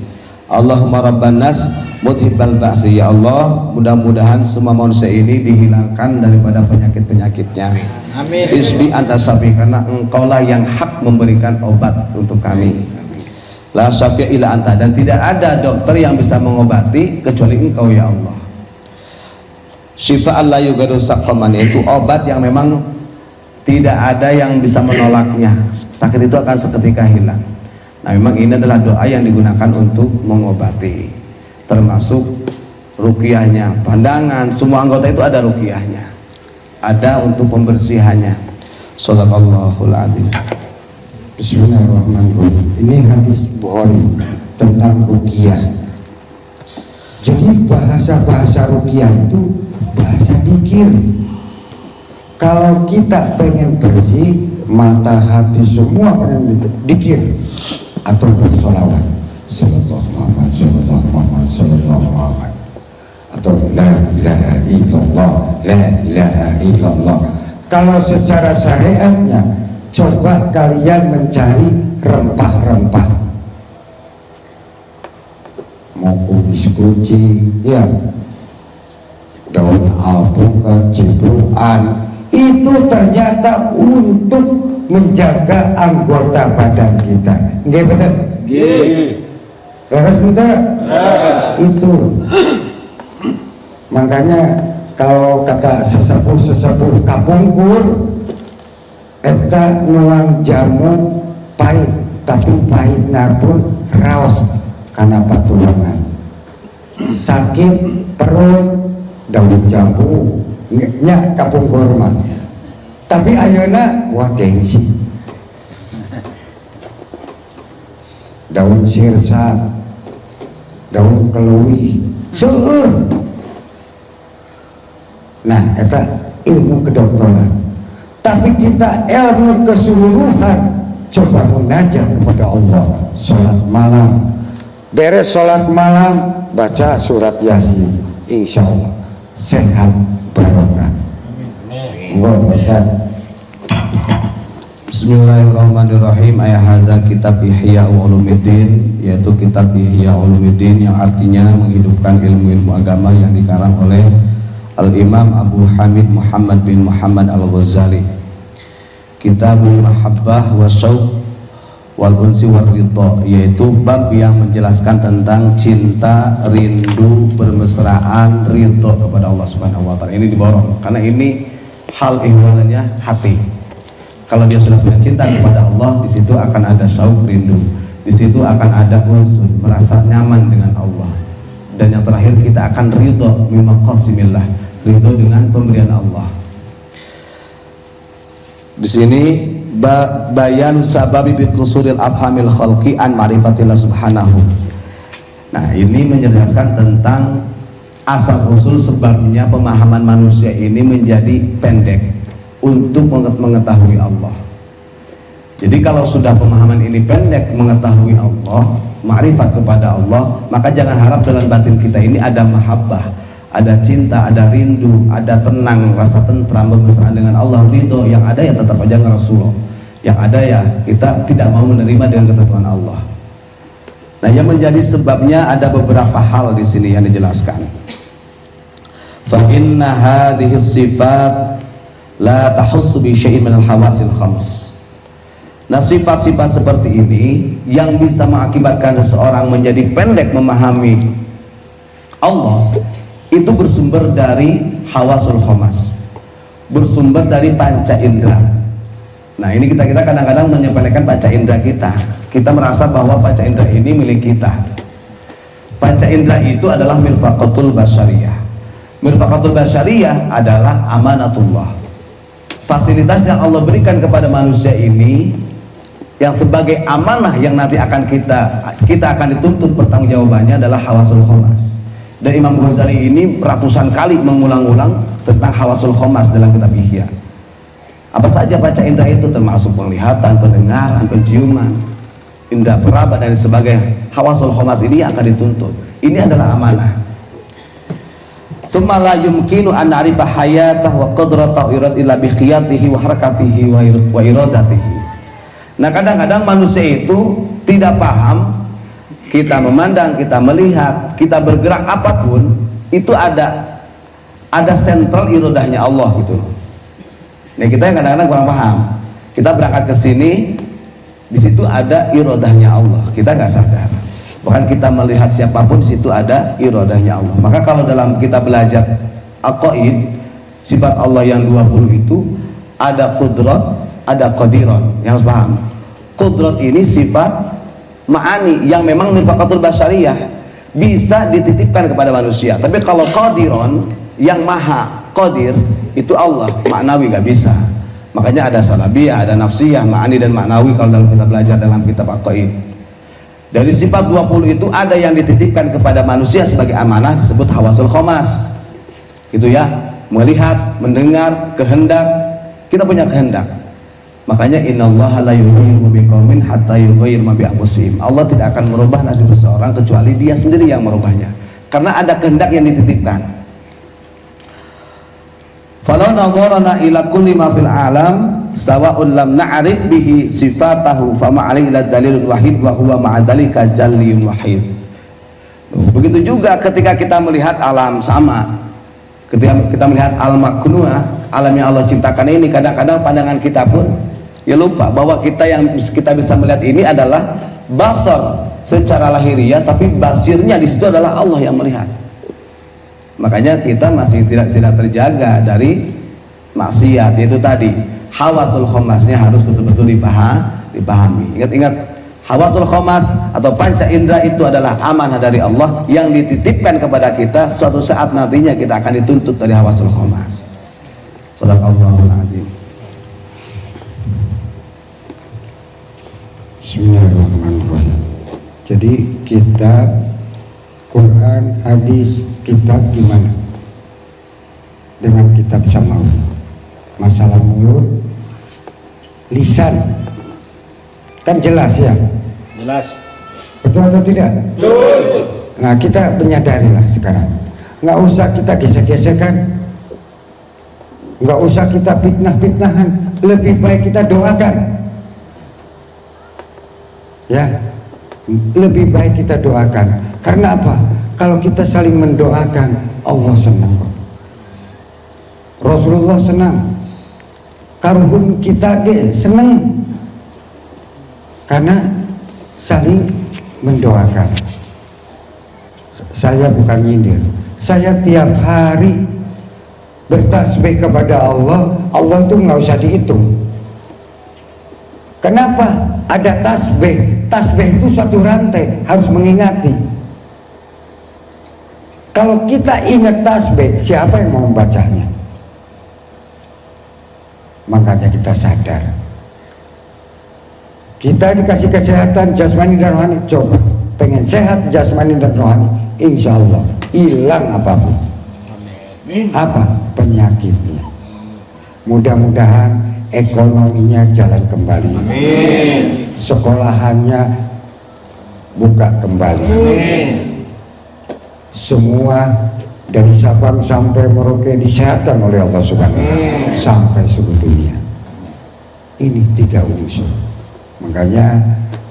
Allahumma rabban nas mudhibal ba'si, ya Allah mudah-mudahan semua manusia ini dihilangkan daripada penyakit-penyakitnya. Amin. Isbi anta syafi, karena engkaulah yang hak memberikan obat untuk kami. La syafi ila anta, dan tidak ada dokter yang bisa mengobati kecuali engkau ya Allah. Syifa'an la yughadiru saqaman, itu obat yang memang tidak ada yang bisa menolaknya. Sakit itu akan seketika hilang. Nah memang ini adalah doa yang digunakan untuk mengobati, termasuk ruqyahnya, pandangan, semua anggota itu ada ruqyahnya, ada untuk pembersihannya. Shadaqallahul adzim. Bismillahirrahmanirrahim. Ini hadis Bukhari tentang ruqyah. Jadi bahasa-bahasa ruqyah itu bahasa dikir. Kalau kita pengen bersih, mata hati semua pengen dikir atau bersolawat, sallallahu alaihi atau la ilaha illallah, la ilaha illallah. Kalau secara syariatnya, coba kalian mencari rempah-rempah, mau kumis kucing, ya, daun alpukat, cibruan, itu ternyata untuk menjaga anggota badan kita. Nggih betul? Nggih. Leres betul? Itu. Makanya kalau kata sesepuh kapungkur, eta nuang jamu pahit, tapi pahitnya pun raos karena patulangan. Sakit perut, daun jambu nya kapungkur mah, tapi ayeuna wah gengsi. Daun sirsak, daun keluih, seueur. Nah, eta ilmu kedokteran. Tapi kita ilmu keseluruhan coba munajat kepada Allah. Sholat malam, beres sholat malam baca surat Yasin, insya Allah sehat barokah. Enggak bisa. Bismillahirrahmanirrahim. Ayat hadza kitab Ihya Ulumuddin, yaitu kitab Ihya Ulumuddin yang artinya menghidupkan ilmu-ilmu agama yang dikarang oleh Al-Imam Abu Hamid Muhammad bin Muhammad Al-Ghazali. Kitabul Mahabbah wa Syauq wal Unsi war Ridha, yaitu bab yang menjelaskan tentang cinta, rindu, bermesraan, ridha kepada Allah Subhanahu wa taala. Ini diborong karena ini hal ihwalannya hati. Kalau dia sudah punya cinta kepada Allah, di situ akan ada syauq, rindu. Di situ akan ada unsur merasa nyaman dengan Allah. Dan yang terakhir kita akan ridho mimma qasimillah, ridho dengan pemberian Allah. Di sini bayan sababi bi qusuril afhamil khalqi an ma'rifatillah subhanahu. Nah, ini menjelaskan tentang asal usul sebabnya pemahaman manusia ini menjadi pendek untuk mengetahui Allah. Jadi kalau sudah pemahaman ini pendek mengetahui Allah, ma'rifat kepada Allah, maka jangan harap dalam batin kita ini ada mahabbah, ada cinta, ada rindu, ada tenang, rasa tentram, bermesraan dengan Allah, ridho. Yang ada ya tetap aja Rasulullah. Yang ada ya kita tidak mau menerima dengan ketentuan Allah. Nah, yang menjadi sebabnya ada beberapa hal di sini yang dijelaskan. Fa inna hadhihi sifat la tahussu bi syai'in minal hawasil khams. Nah, sifat-sifat seperti ini yang bisa mengakibatkan seseorang menjadi pendek memahami Allah itu bersumber dari hawasul khamas, bersumber dari panca indera. Nah, ini kita kadang-kadang menyepelekan panca indera kita. Kita merasa bahwa panca indera ini milik kita. Panca indera itu adalah mirfaqatul basyariyah. Mirfaqatul basyariyah adalah amanatullah. Fasilitas yang Allah berikan kepada manusia ini yang sebagai amanah yang nanti akan kita akan dituntut pertanggungjawabannya adalah hawasul khamas. Dan Imam Ghazali ini ratusan kali mengulang-ulang tentang hawasul khamas dalam kitab Ihya. Apa saja panca indera itu, termasuk penglihatan, pendengaran, penciuman, indera peraba dan sebagainya. Hawasul khamas ini akan dituntut. Ini adalah amanah. Tsumma la yumkinu an na'rifa hayatahu wa qadratahu illa bi khiyatihi wa harakatihi wa iradatihi. Nah, kadang-kadang manusia itu tidak paham, kita memandang, kita melihat, kita bergerak apapun itu ada sentral iradahnya Allah gitu. Nah, kita kadang-kadang kurang paham. Kita berangkat ke sini, di situ ada iradahnya Allah, kita nggak sadar. Bahkan kita melihat siapapun di situ ada iradahnya Allah. Maka kalau dalam kita belajar aqaid, sifat Allah yang 20 itu ada qudrat, ada qadiron. Yang harus paham. Qudrat ini sifat ma'ani yang memang mirfaqatul basyariyah, bisa dititipkan kepada manusia. Tapi kalau qadiron yang maha qadir itu Allah, maknawi gak bisa. Makanya ada salabiyah, ada nafsiyah, ma'ani dan maknawi kalau dalam kita belajar dalam kitab aqaid. Dari sifat 20 itu ada yang dititipkan kepada manusia sebagai amanah, disebut hawasul khamas. Gitu ya, melihat, mendengar, kehendak. Kita punya kehendak. Makanya innallaha la yughayyiru biqaumin hatta yughayyiru ma bi anfusihim. Allah tidak akan merubah nasib seseorang kecuali dia sendiri yang merubahnya. Karena ada kehendak yang dititipkan. Falau nadharana ila kulli ma fil alam sawa'un lam na'rif bihi sifatahu fama 'alaihi ila dalilul wahid wa huwa ma'a dzalika jalliyun wahid. Begitu juga ketika kita melihat alam sama. Ketika kita melihat al-maknunah, alam yang Allah ciptakan ini, kadang-kadang pandangan kita pun ya lupa bahwa kita bisa melihat ini adalah basar secara lahiriah, tapi basirnya di situ adalah Allah yang melihat. Makanya kita masih tidak terjaga dari maksiat. Itu tadi hawasul khamasnya harus betul-betul dipahami. Ingat-ingat, hawasul khamas atau panca indera itu adalah amanah dari Allah yang dititipkan kepada kita. Suatu saat nantinya kita akan dituntut dari hawasul khamas. Shadaqallahul azim. Bismillahirrahmanirrahim. Jadi kitab Quran, hadis, kitab gimana? Dengan kitab samawi. Masalah mulut, lisan. Kan jelas ya? Jelas. Betul atau tidak? Betul. Nah, kita menyadarilah sekarang. Nggak usah kita gesek-gesekan, nggak usah kita fitnah-fitnahan. Lebih baik kita doakan. Ya, lebih baik kita doakan. Karena apa? Kalau kita saling mendoakan, Allah senang kok. Rasulullah senang. Karhun kita dia senang. Karena saling mendoakan. Saya bukan nyindir. Saya tiap hari bertasbih kepada Allah. Allah itu nggak usah dihitung. Kenapa? Ada tasbih. Tasbih itu satu rantai, harus mengingati. Kalau kita ingat tasbih, siapa yang mau membacanya? Makanya kita sadar. Kita dikasih kesehatan jasmani dan rohani. Coba pengen sehat jasmani dan rohani, insya Allah hilang apapun. Apa penyakitnya. Mudah-mudahan ekonominya jalan kembali. Sekolahannya buka kembali. Semua dari Sabang sampai Merauke disehatkan oleh Allah Subhanahu wa Ta'ala sampai seluruh dunia. Ini 3 unsur. Makanya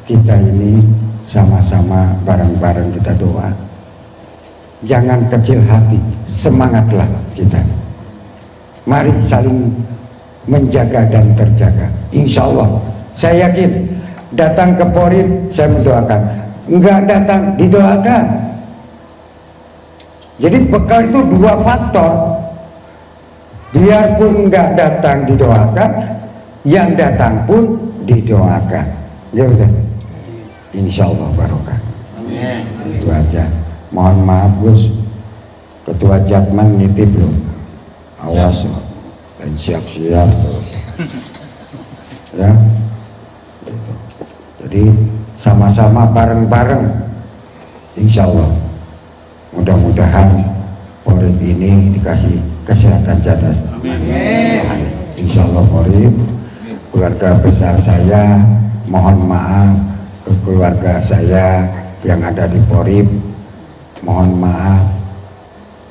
kita ini sama-sama bareng-bareng kita doa. Jangan kecil hati, semangatlah kita. Mari saling menjaga dan terjaga. Insya Allah, saya yakin datang ke Porib saya mendoakan, enggak datang didoakan. Jadi bekal itu 2 faktor. Biarpun enggak datang didoakan, yang datang pun didoakan. Ya betul. Insya Allah barokah. Itu aja. Mohon maaf Gus, Ketua Jatman nitip loh. Awas dan siap-siap terus. Ya. Gitu. Jadi sama-sama bareng-bareng. Insya Allah. Mudah-mudahan Porib ini dikasih kesehatan cerdas. Insya Allah Porib, keluarga besar saya, mohon maaf ke keluarga saya yang ada di Porib. Mohon maaf,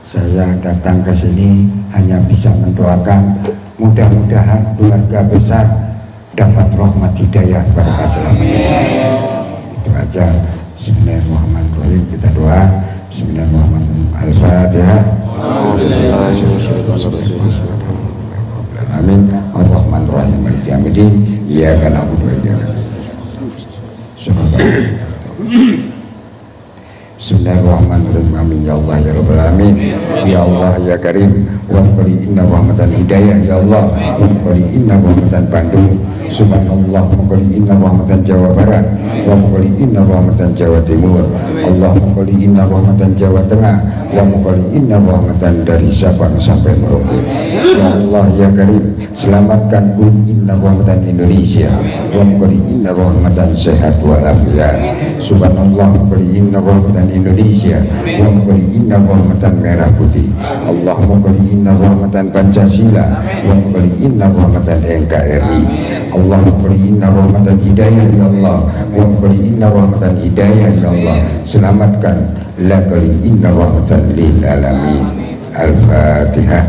saya datang ke sini hanya bisa mendoakan. Mudah-mudahan keluarga besar dapat rahmat hidayah barakah selamanya. Itu aja. Bismillahirrahmanirrahim. Kita doa. Bismillahirrahmanirrahim. Al-Fatihah. Amin. Ar-Rahmanir-Rahim. Maliki yaumiddin. Iyyaka na'budu wa iyyaka nasta'in. Bismillahirrahmanirrahim. Amin ya Allah ya Rabbal Alamin. Ya Allah ya Karim. Wa qali inna rahmatan hidayah ya Allah. Wa qali inna rahmatan Bandung. Subhanallah. Wa qali inna rahmatan Jawa Barat. Wa qali inna rahmatan Jawa Timur. Allah qali inna rahmatan Jawa Tengah. Wa qali inna rahmatan dari Sabang sampai Merauke. Ya Allah ya Karim, selamatkan kun inna rahmatan Indonesia. Wa qali inna rahmatan sehat walafiat. Subhanallah qali inna rahmatan Indonesia wa qali inna rahmatan merah putih. Allahumma qali inna rahmatan Pancasila wa qali inna rahmatan NKRI. Allahumma qali inna rahmatan hidayah ya Allah wa qali inna rahmatan hidayah ya Allah. Selamatkan la qali inna rahmatan lil alamin. Al-Fatihah.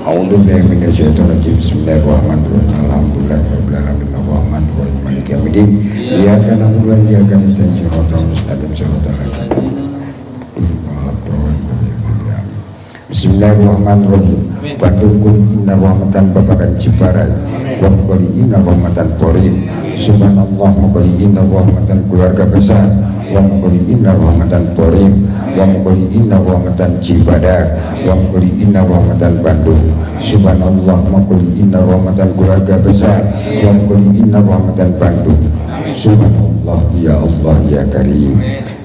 A'udzu billahi minasyaitonir rajim. Bismillahirrahmanirrahim. Alhamdulillahirabbil alamin arrahmanir rahim maliki yaumiddin. Iyyaka na'budu wa iyyaka nasta'in. Shiratal mustaqim shiratal ladzina Bismillahirrahmanirrahim. Bandungkun inna rahmatan babakan Ciparai wa qali inna rahmatan Porib. Subhanallah wa qali inna rahmatan keluarga besar wa qali inna rahmatan Porib wa qali inna rahmatan Cibadak wa qali inna rahmatan Bandung. Subhanallah wa qali inna rahmatan keluarga besar wa qali inna rahmatan Bandung. Subhanallah ya Allah ya Karim.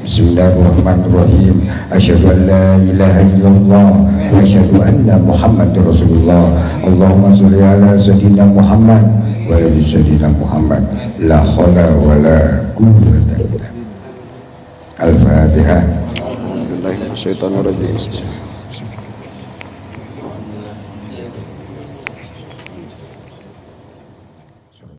Bismillahirrahmanirrahim. Asyhadu an la ilaha illallah wa asyhadu anna Muhammadar Rasulullah. Allahumma sholli ala sayyidina Muhammad wa ala sayyidina Muhammad. La haula wa la quwwata illa billah. Al-Fatihah. Alhamdulillah. Syaitanir rajim.